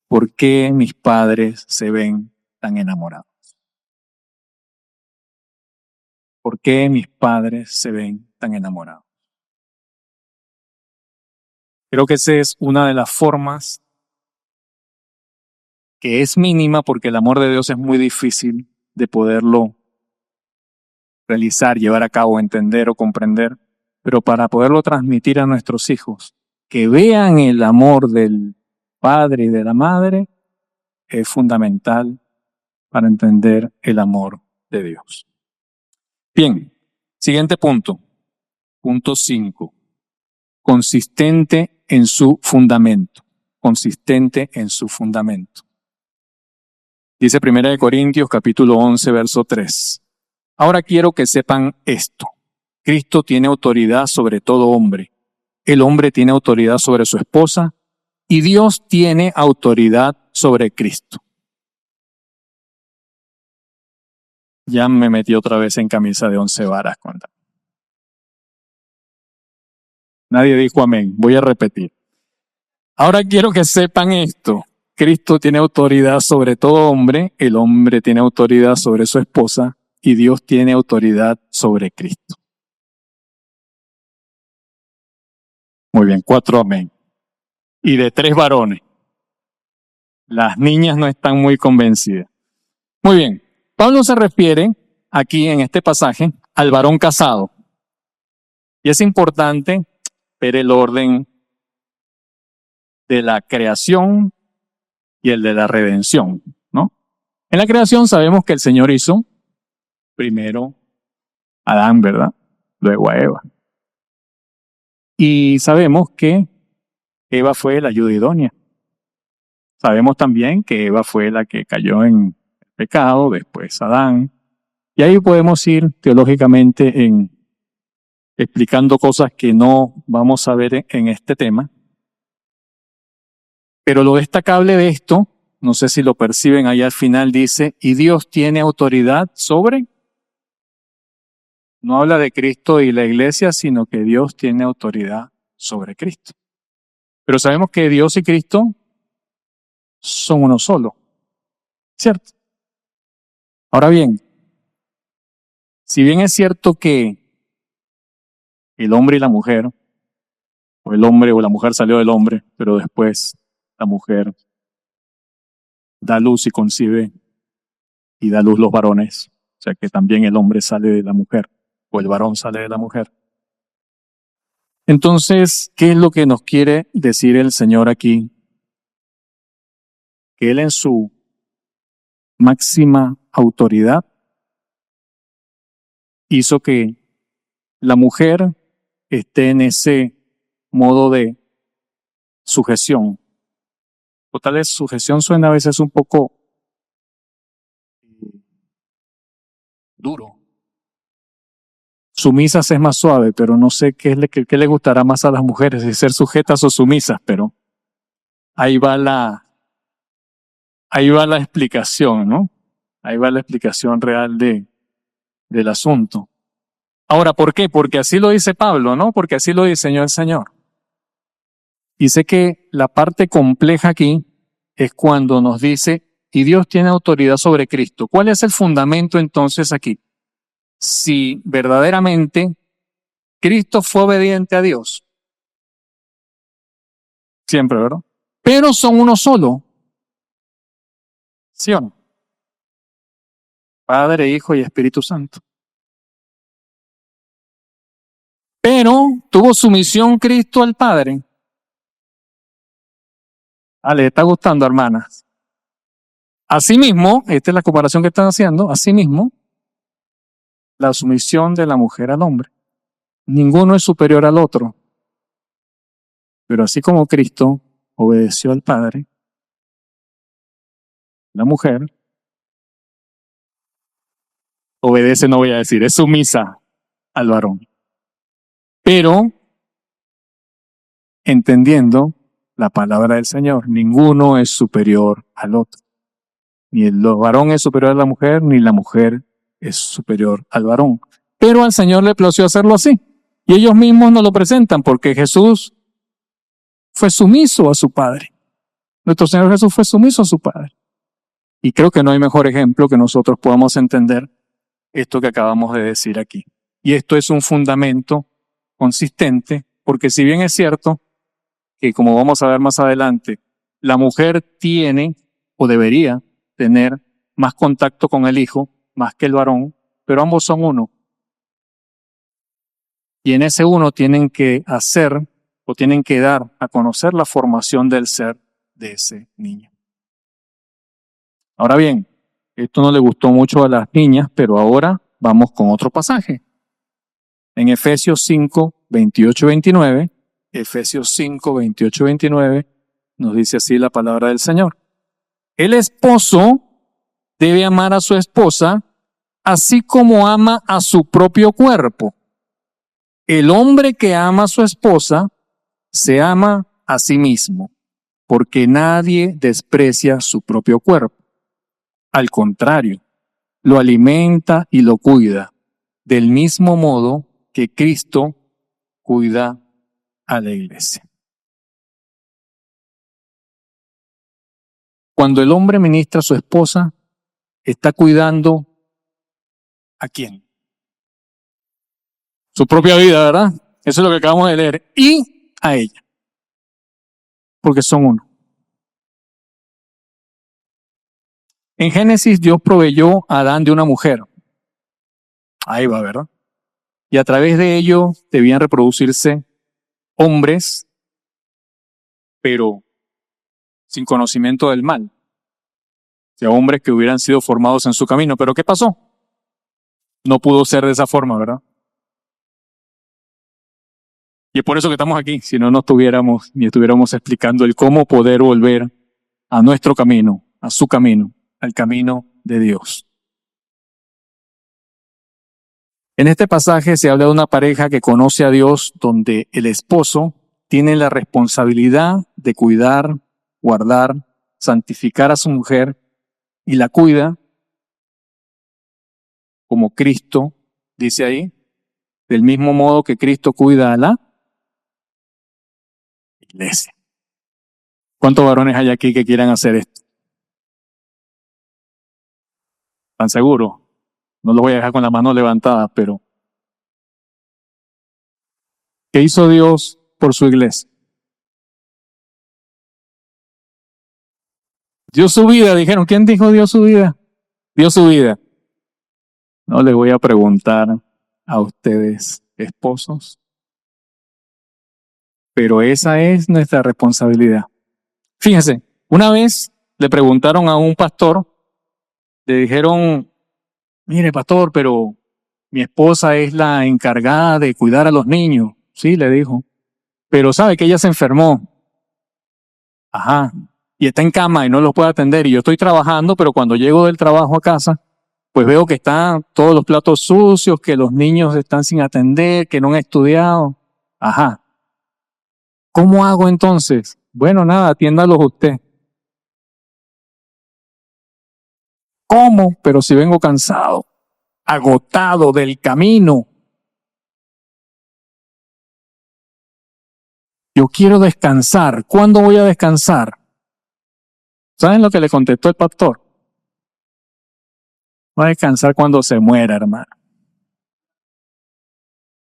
¿por qué mis padres se ven tan enamorados? ¿Por qué mis padres se ven tan enamorados? Creo que esa es una de las formas que es mínima porque el amor de Dios es muy difícil de poderlo realizar, llevar a cabo, entender o comprender, pero para poderlo transmitir a nuestros hijos, que vean el amor del padre y de la madre, es fundamental para entender el amor de Dios. Bien, siguiente punto. Punto 5. Consistente en su fundamento. Consistente en su fundamento. Dice 1 Corintios capítulo 11, verso 3. Ahora quiero que sepan esto. Cristo tiene autoridad sobre todo hombre. El hombre tiene autoridad sobre su esposa y Dios tiene autoridad sobre Cristo. Ya me metí otra vez en camisa de 11 varas. Nadie dijo amén. Voy a repetir. Ahora quiero que sepan esto. Cristo tiene autoridad sobre todo hombre, el hombre tiene autoridad sobre su esposa y Dios tiene autoridad sobre Cristo. Muy bien, 4 amén. Y de 3 varones. Las niñas no están muy convencidas. Muy bien, Pablo se refiere aquí en este pasaje al varón casado. Y es importante ver el orden de la creación y el de la redención, ¿no? En la creación sabemos que el Señor hizo primero a Adán, ¿verdad? Luego a Eva. Y sabemos que Eva fue la ayuda idónea. Sabemos también que Eva fue la que cayó en el pecado, después Adán. Y ahí podemos ir teológicamente explicando cosas que no vamos a ver en este tema. Pero lo destacable de esto, no sé si lo perciben ahí al final, dice, y Dios tiene autoridad sobre. No habla de Cristo y la iglesia, sino que Dios tiene autoridad sobre Cristo. Pero sabemos que Dios y Cristo son uno solo, ¿cierto? Ahora bien, si bien es cierto que el hombre y la mujer, o el hombre o la mujer salió del hombre, pero después la mujer da luz y concibe y da luz los varones, o sea que también el hombre sale de la mujer, o el varón sale de la mujer. Entonces, ¿qué es lo que nos quiere decir el Señor aquí? Que Él en su máxima autoridad hizo que la mujer esté en ese modo de sujeción. O tal vez sujeción suena a veces un poco duro. Sumisas es más suave, pero no sé qué le gustará más a las mujeres, si ser sujetas o sumisas, pero ahí va la explicación, ¿no? Ahí va la explicación real del asunto. Ahora, ¿por qué? Porque así lo dice Pablo, ¿no? Porque así lo diseñó el Señor. Dice que la parte compleja aquí es cuando nos dice, y Dios tiene autoridad sobre Cristo. ¿Cuál es el fundamento entonces aquí? Si verdaderamente Cristo fue obediente a Dios, siempre, ¿verdad? Pero son uno solo, ¿sí o no? Padre, Hijo y Espíritu Santo. Pero tuvo sumisión Cristo al Padre. Ah, ¿le está gustando, hermanas? Asimismo, esta es la comparación que están haciendo, asimismo, la sumisión de la mujer al hombre. Ninguno es superior al otro. Pero así como Cristo obedeció al Padre, la mujer obedece, no voy a decir, es sumisa al varón. Pero entendiendo la palabra del Señor, ninguno es superior al otro. Ni el varón es superior a la mujer, ni la mujer es superior al varón. Pero al Señor le plació hacerlo así. Y ellos mismos nos lo presentan porque Jesús fue sumiso a su Padre. Nuestro Señor Jesús fue sumiso a su Padre. Y creo que no hay mejor ejemplo que nosotros podamos entender esto que acabamos de decir aquí. Y esto es un fundamento consistente, porque si bien es cierto que, como vamos a ver más adelante, la mujer tiene o debería tener más contacto con el hijo, más que el varón, pero ambos son uno. Y en ese uno tienen que hacer o tienen que dar a conocer la formación del ser de ese niño. Ahora bien, esto no le gustó mucho a las niñas, pero ahora vamos con otro pasaje. En Efesios 5, 28, 29, Efesios 5, 28, 29, nos dice así la palabra del Señor. El esposo debe amar a su esposa así como ama a su propio cuerpo. El hombre que ama a su esposa se ama a sí mismo, porque nadie desprecia su propio cuerpo. Al contrario, lo alimenta y lo cuida, del mismo modo que Cristo cuida a la iglesia. Cuando el hombre ministra a su esposa, está cuidando ¿a quién? Su propia vida, ¿verdad? Eso es lo que acabamos de leer. Y a ella. Porque son uno. En Génesis, Dios proveyó a Adán de una mujer. Ahí va, ¿verdad? Y a través de ello debían reproducirse hombres, pero sin conocimiento del mal. O sea, hombres que hubieran sido formados en su camino. ¿Pero qué pasó? No pudo ser de esa forma, ¿verdad? Y es por eso que estamos aquí, si no estuviéramos ni estuviéramos explicando el cómo poder volver a nuestro camino, a su camino, al camino de Dios. En este pasaje se habla de una pareja que conoce a Dios, donde el esposo tiene la responsabilidad de cuidar, guardar, santificar a su mujer y la cuida como Cristo dice ahí, del mismo modo que Cristo cuida a la iglesia. ¿Cuántos varones hay aquí que quieran hacer esto? ¿Están seguros? No los voy a dejar con la mano levantada, pero ¿qué hizo Dios por su iglesia? Dio su vida, dijeron. ¿Quién dijo dio su vida? Dio su vida. No les voy a preguntar a ustedes, esposos, pero esa es nuestra responsabilidad. Fíjense, una vez le preguntaron a un pastor, le dijeron, mire pastor, pero mi esposa es la encargada de cuidar a los niños. Sí, le dijo, pero sabe que ella se enfermó. Ajá, y está en cama y no los puede atender y yo estoy trabajando, pero cuando llego del trabajo a casa, pues veo que están todos los platos sucios, que los niños están sin atender, que no han estudiado. Ajá. ¿Cómo hago entonces? Bueno, nada, atiéndalos usted. ¿Cómo? Pero si vengo cansado, agotado del camino. Yo quiero descansar. ¿Cuándo voy a descansar? ¿Saben lo que le contestó el pastor? Va a descansar cuando se muera, hermano.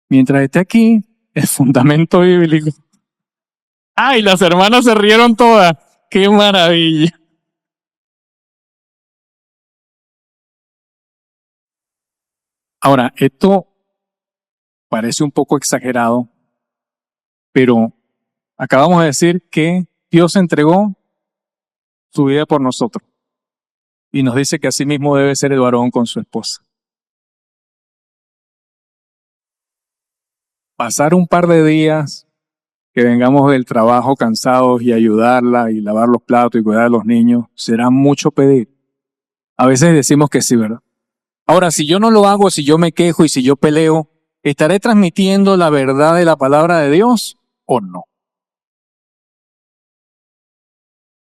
Mientras esté aquí, el fundamento bíblico. ¡Ay, las hermanas se rieron todas! ¡Qué maravilla! Ahora, esto parece un poco exagerado, pero acabamos de decir que Dios entregó su vida por nosotros y nos dice que así mismo debe ser el varón con su esposa. Pasar un par de días que vengamos del trabajo cansados y ayudarla y lavar los platos y cuidar a los niños será mucho pedir. A veces decimos que sí, ¿verdad? Ahora, si yo no lo hago, si yo me quejo y si yo peleo, ¿estaré transmitiendo la verdad de la palabra de Dios o no?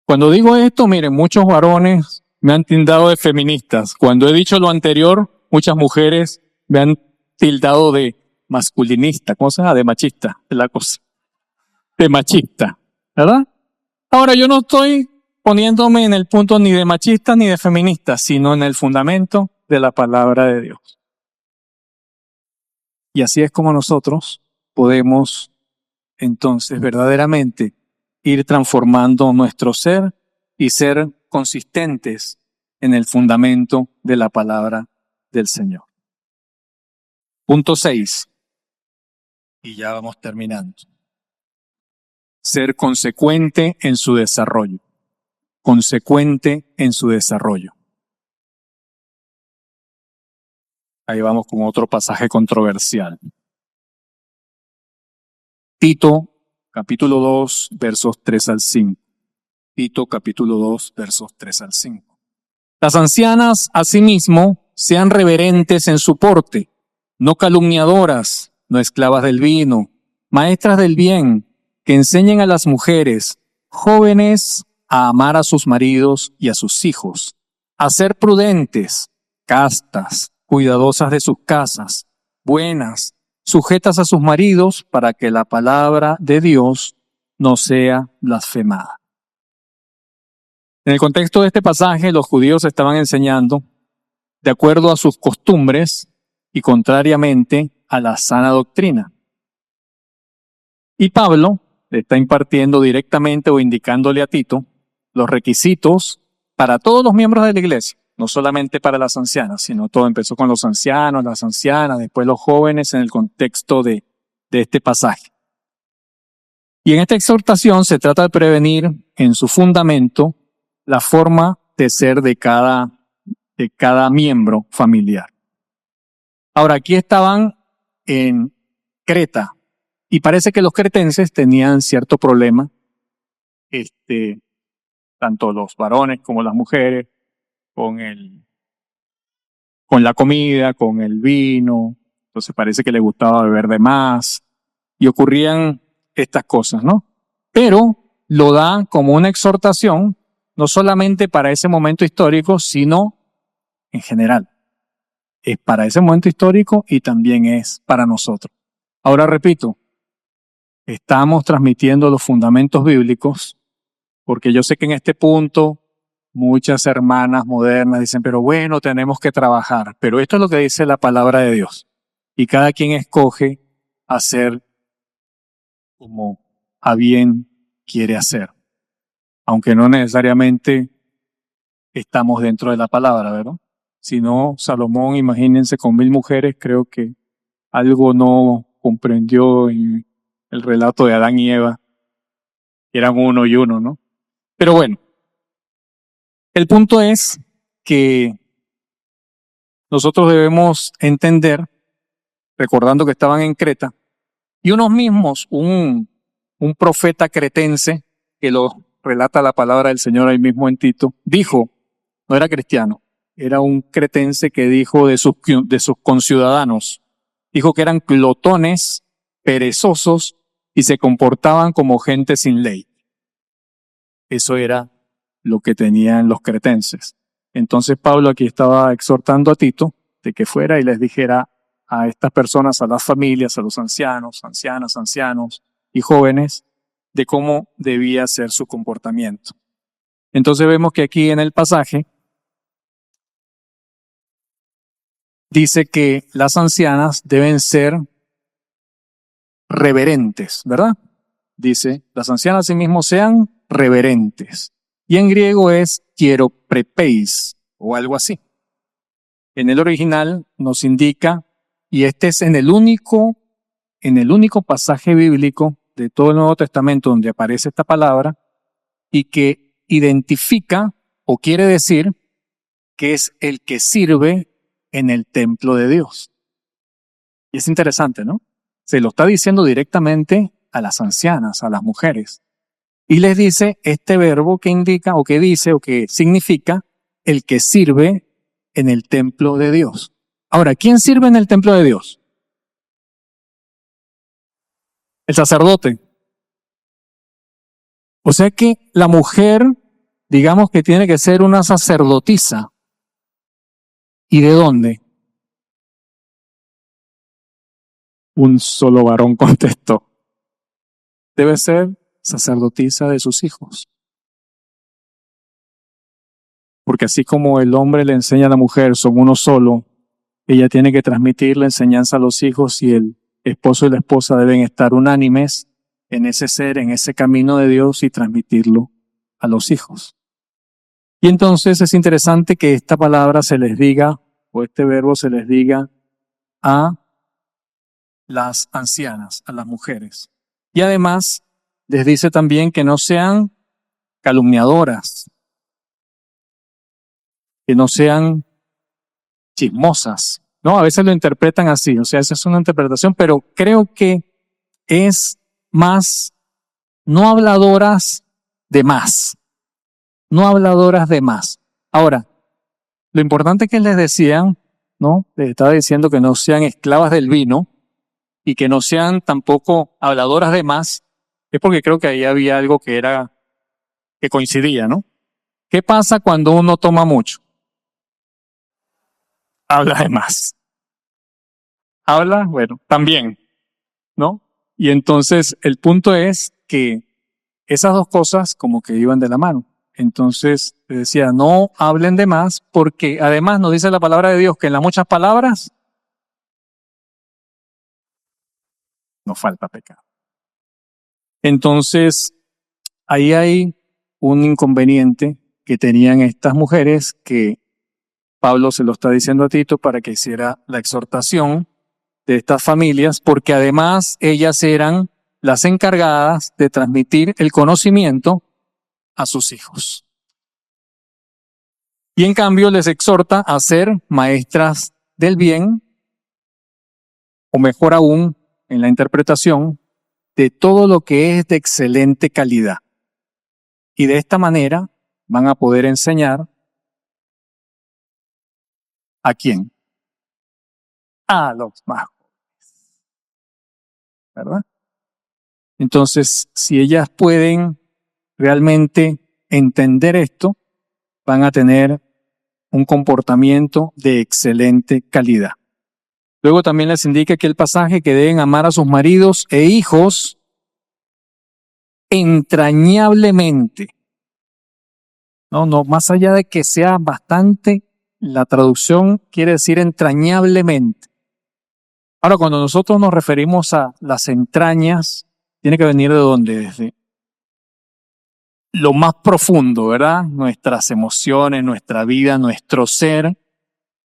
Cuando digo esto, miren, muchos varones me han tildado de feministas. Cuando he dicho lo anterior, muchas mujeres me han tildado de masculinista, ¿cómo se llama? De machista, es la cosa. De machista, ¿verdad? Ahora, yo no estoy poniéndome en el punto ni de machista ni de feminista, sino en el fundamento de la palabra de Dios. Y así es como nosotros podemos entonces verdaderamente ir transformando nuestro ser y ser consistentes en el fundamento de la palabra del Señor. Punto 6. Y ya vamos terminando. Ser consecuente en su desarrollo. Consecuente en su desarrollo. Ahí vamos con otro pasaje controversial. Tito, capítulo 2, versos 3 al 5. Tito, capítulo 2, versos 3 al 5. Las ancianas, asimismo, sean reverentes en su porte, no calumniadoras, no esclavas del vino, maestras del bien, que enseñen a las mujeres, jóvenes, a amar a sus maridos y a sus hijos, a ser prudentes, castas, cuidadosas de sus casas, buenas, sujetas a sus maridos, para que la palabra de Dios no sea blasfemada. En el contexto de este pasaje, los judíos estaban enseñando de acuerdo a sus costumbres y contrariamente a la sana doctrina. Y Pablo le está impartiendo directamente o indicándole a Tito los requisitos para todos los miembros de la iglesia, no solamente para las ancianas, sino todo empezó con los ancianos, las ancianas, después los jóvenes en el contexto de este pasaje. Y en esta exhortación se trata de prevenir en su fundamento la forma de ser de cada miembro familiar. Ahora, aquí estaban en Creta Y parece que los cretenses tenían cierto problema, tanto los varones como las mujeres, con la comida, con el vino. Entonces parece que les gustaba beber de más y ocurrían estas cosas, ¿no? Pero lo da como una exhortación, no solamente para ese momento histórico, sino en general. Es para ese momento histórico y también es para nosotros. Ahora repito, estamos transmitiendo los fundamentos bíblicos, porque yo sé que en este punto muchas hermanas modernas dicen, pero bueno, tenemos que trabajar. Pero esto es lo que dice la palabra de Dios. Y cada quien escoge hacer como a bien quiere hacer. Aunque no necesariamente estamos dentro de la palabra, ¿verdad? Si no, Salomón, imagínense, con 1000 mujeres, creo que algo no comprendió en el relato de Adán y Eva. Eran uno y uno, ¿no? Pero bueno, el punto es que nosotros debemos entender, recordando que estaban en Creta, y unos mismos, un profeta cretense, que lo relata la palabra del Señor ahí mismo en Tito, dijo, no era cristiano, era un cretense que dijo de sus conciudadanos, dijo que eran glotones, perezosos y se comportaban como gente sin ley. Eso era lo que tenían los cretenses. Entonces Pablo aquí estaba exhortando a Tito de que fuera y les dijera a estas personas, a las familias, a los ancianos, ancianas, ancianos y jóvenes, de cómo debía ser su comportamiento. Entonces vemos que aquí en el pasaje dice que las ancianas deben ser reverentes, ¿verdad? Dice, las ancianas asimismo sean reverentes. Y en griego es hieroprepeis o algo así. En el original nos indica, y este es en el único pasaje bíblico de todo el Nuevo Testamento donde aparece esta palabra y que identifica o quiere decir que es el que sirve en el templo de Dios. Y es interesante, ¿no? Se lo está diciendo directamente a las ancianas, a las mujeres. Y les dice este verbo que indica o que dice o que significa el que sirve en el templo de Dios. Ahora, ¿quién sirve en el templo de Dios? El sacerdote. O sea que la mujer, digamos que tiene que ser una sacerdotisa. ¿Y de dónde? Un solo varón contestó. Debe ser sacerdotisa de sus hijos. Porque así como el hombre le enseña a la mujer, son uno solo, ella tiene que transmitir la enseñanza a los hijos y el esposo y la esposa deben estar unánimes en ese ser, en ese camino de Dios y transmitirlo a los hijos. Y entonces es interesante que esta palabra se les diga, o este verbo se les diga a las ancianas, a las mujeres. Y además les dice también que no sean calumniadoras, que no sean chismosas, ¿no? A veces lo interpretan así, o sea, esa es una interpretación, pero creo que es más no habladoras de más, no habladoras de más. Ahora, lo importante que les decían, ¿no? Les estaba diciendo que no sean esclavas del vino y que no sean tampoco habladoras de más, es porque creo que ahí había algo que coincidía, ¿no? ¿Qué pasa cuando uno toma mucho? Habla de más. Habla, bueno, también, ¿no? Y entonces el punto es que esas dos cosas como que iban de la mano. Entonces decía, no hablen de más porque además nos dice la palabra de Dios que en las muchas palabras nos falta pecado. Entonces, ahí hay un inconveniente que tenían estas mujeres que Pablo se lo está diciendo a Tito para que hiciera la exhortación de estas familias, porque además ellas eran las encargadas de transmitir el conocimiento a sus hijos. Y en cambio les exhorta a ser maestras del bien, o mejor aún, en la interpretación, de todo lo que es de excelente calidad. Y de esta manera van a poder enseñar ¿a quién? A los más jóvenes, ¿verdad? Entonces, si ellas pueden realmente entender esto, van a tener un comportamiento de excelente calidad. Luego también les indica aquí el pasaje que deben amar a sus maridos e hijos entrañablemente. No, más allá de que sea bastante, la traducción quiere decir entrañablemente. Ahora, cuando nosotros nos referimos a las entrañas, tiene que venir de dónde? Desde lo más profundo, ¿verdad? Nuestras emociones, nuestra vida, nuestro ser.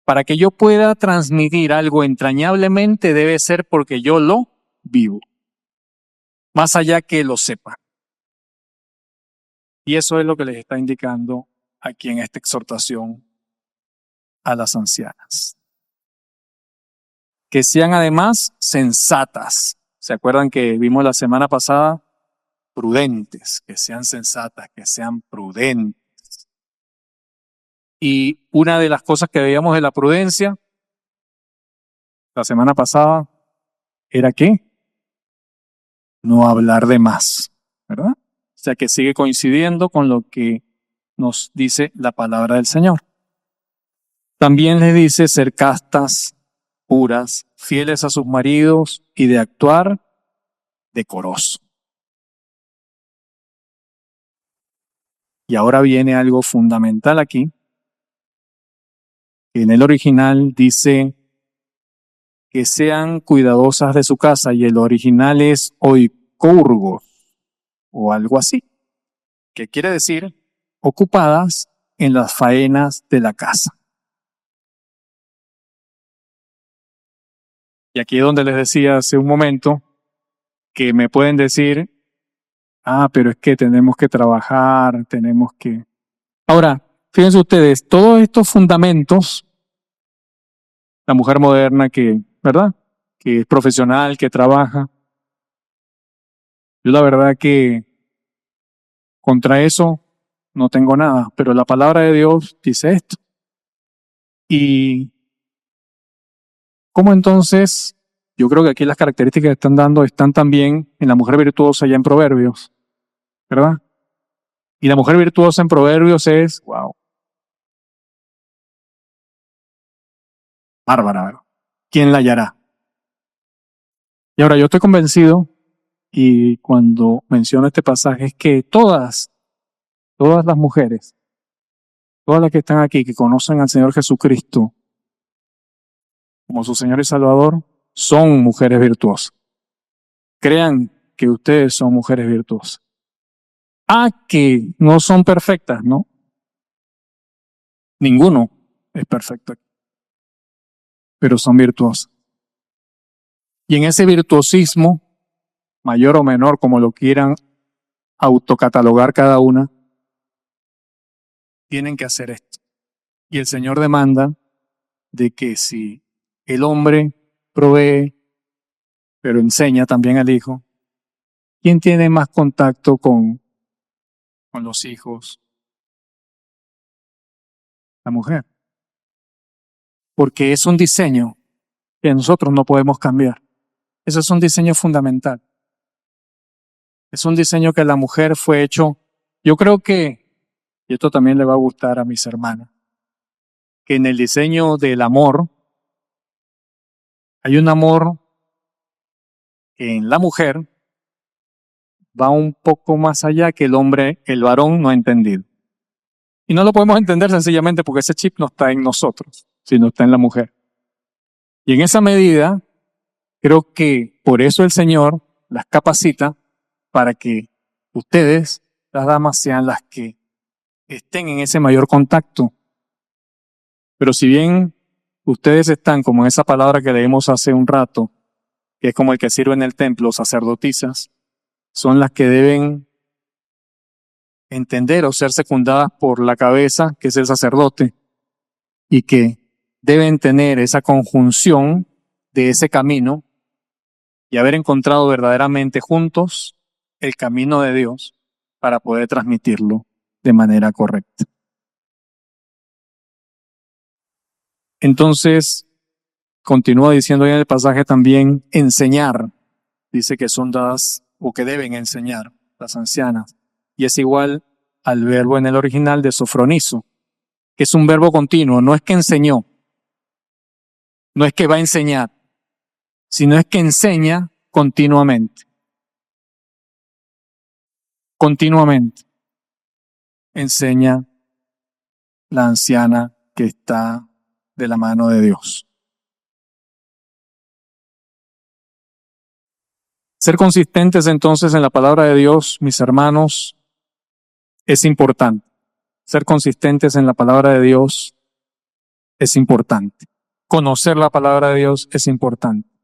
Para que yo pueda transmitir algo entrañablemente debe ser porque yo lo vivo, más allá que lo sepa. Y eso es lo que les está indicando aquí en esta exhortación a las ancianas. Que sean además sensatas. ¿Se acuerdan que vimos la semana pasada? Prudentes, que sean sensatas, que sean prudentes. Y una de las cosas que veíamos de la prudencia la semana pasada era ¿qué? No hablar de más, ¿verdad? O sea que sigue coincidiendo con lo que nos dice la palabra del Señor. También les dice ser castas, puras, fieles a sus maridos y de actuar decoroso. Y ahora viene algo fundamental aquí. En el original dice que sean cuidadosas de su casa y el original es oikurgos o algo así, que quiere decir ocupadas en las faenas de la casa. Y aquí es donde les decía hace un momento que me pueden decir, pero es que tenemos que trabajar, tenemos que... Ahora, fíjense ustedes, todos estos fundamentos, la mujer moderna que, ¿verdad? Que es profesional, que trabaja, yo la verdad que contra eso no tengo nada, pero la palabra de Dios dice esto. Y ¿cómo entonces? Yo creo que aquí las características que están dando están también en la mujer virtuosa ya en Proverbios, ¿verdad? Y la mujer virtuosa en Proverbios es, wow, bárbara, ¿verdad? ¿Quién la hallará? Y ahora yo estoy convencido, y cuando menciono este pasaje, es que todas las mujeres, todas las que están aquí, que conocen al Señor Jesucristo como su Señor y Salvador, son mujeres virtuosas. Crean que ustedes son mujeres virtuosas. Que no son perfectas, ¿no? Ninguno es perfecto, pero son virtuosas. Y en ese virtuosismo, mayor o menor, como lo quieran autocatalogar cada una, tienen que hacer esto. Y el Señor demanda de que si el hombre provee, pero enseña también al hijo, ¿quién tiene más contacto con los hijos? La mujer. Porque es un diseño que nosotros no podemos cambiar. Ese es un diseño fundamental. Es un diseño que la mujer fue hecho, yo creo que, y esto también le va a gustar a mis hermanas, que en el diseño del amor, hay un amor que en la mujer va un poco más allá que el hombre, el varón, no ha entendido. Y no lo podemos entender sencillamente porque ese chip no está en nosotros, sino está en la mujer. Y en esa medida, creo que por eso el Señor las capacita para que ustedes, las damas, sean las que estén en ese mayor contacto. Pero si bien ustedes están como en esa palabra que leímos hace un rato, que es como el que sirve en el templo, sacerdotisas, son las que deben entender o ser secundadas por la cabeza, que es el sacerdote, y que deben tener esa conjunción de ese camino y haber encontrado verdaderamente juntos el camino de Dios para poder transmitirlo de manera correcta. Entonces, continúa diciendo en el pasaje también enseñar. Dice que son dadas o que deben enseñar las ancianas. Y es igual al verbo en el original de sofronizo, que es un verbo continuo. No es que enseñó, no es que va a enseñar, sino es que enseña continuamente. Continuamente enseña la anciana que está de la mano de Dios. Ser consistentes entonces en la palabra de Dios, mis hermanos, es importante. Ser consistentes en la palabra de Dios es importante. Conocer la palabra de Dios es importante.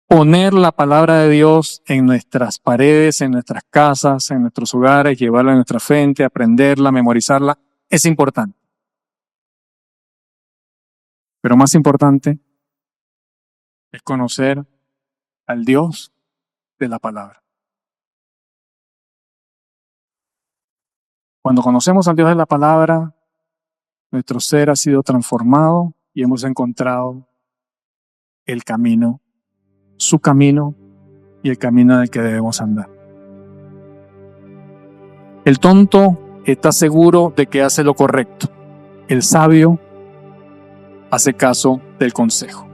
Poner la palabra de Dios en nuestras paredes, en nuestras casas, en nuestros hogares, llevarla a nuestra frente, aprenderla, memorizarla, es importante. Pero más importante es conocer al Dios de la palabra. Cuando conocemos al Dios de la palabra, nuestro ser ha sido transformado y hemos encontrado el camino, su camino y el camino en el que debemos andar. El tonto está seguro de que hace lo correcto. El sabio hace caso del consejo.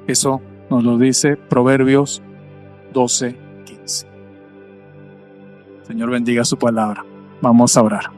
Eso nos lo dice Proverbios 12:15. Señor, bendiga su palabra. Vamos a orar.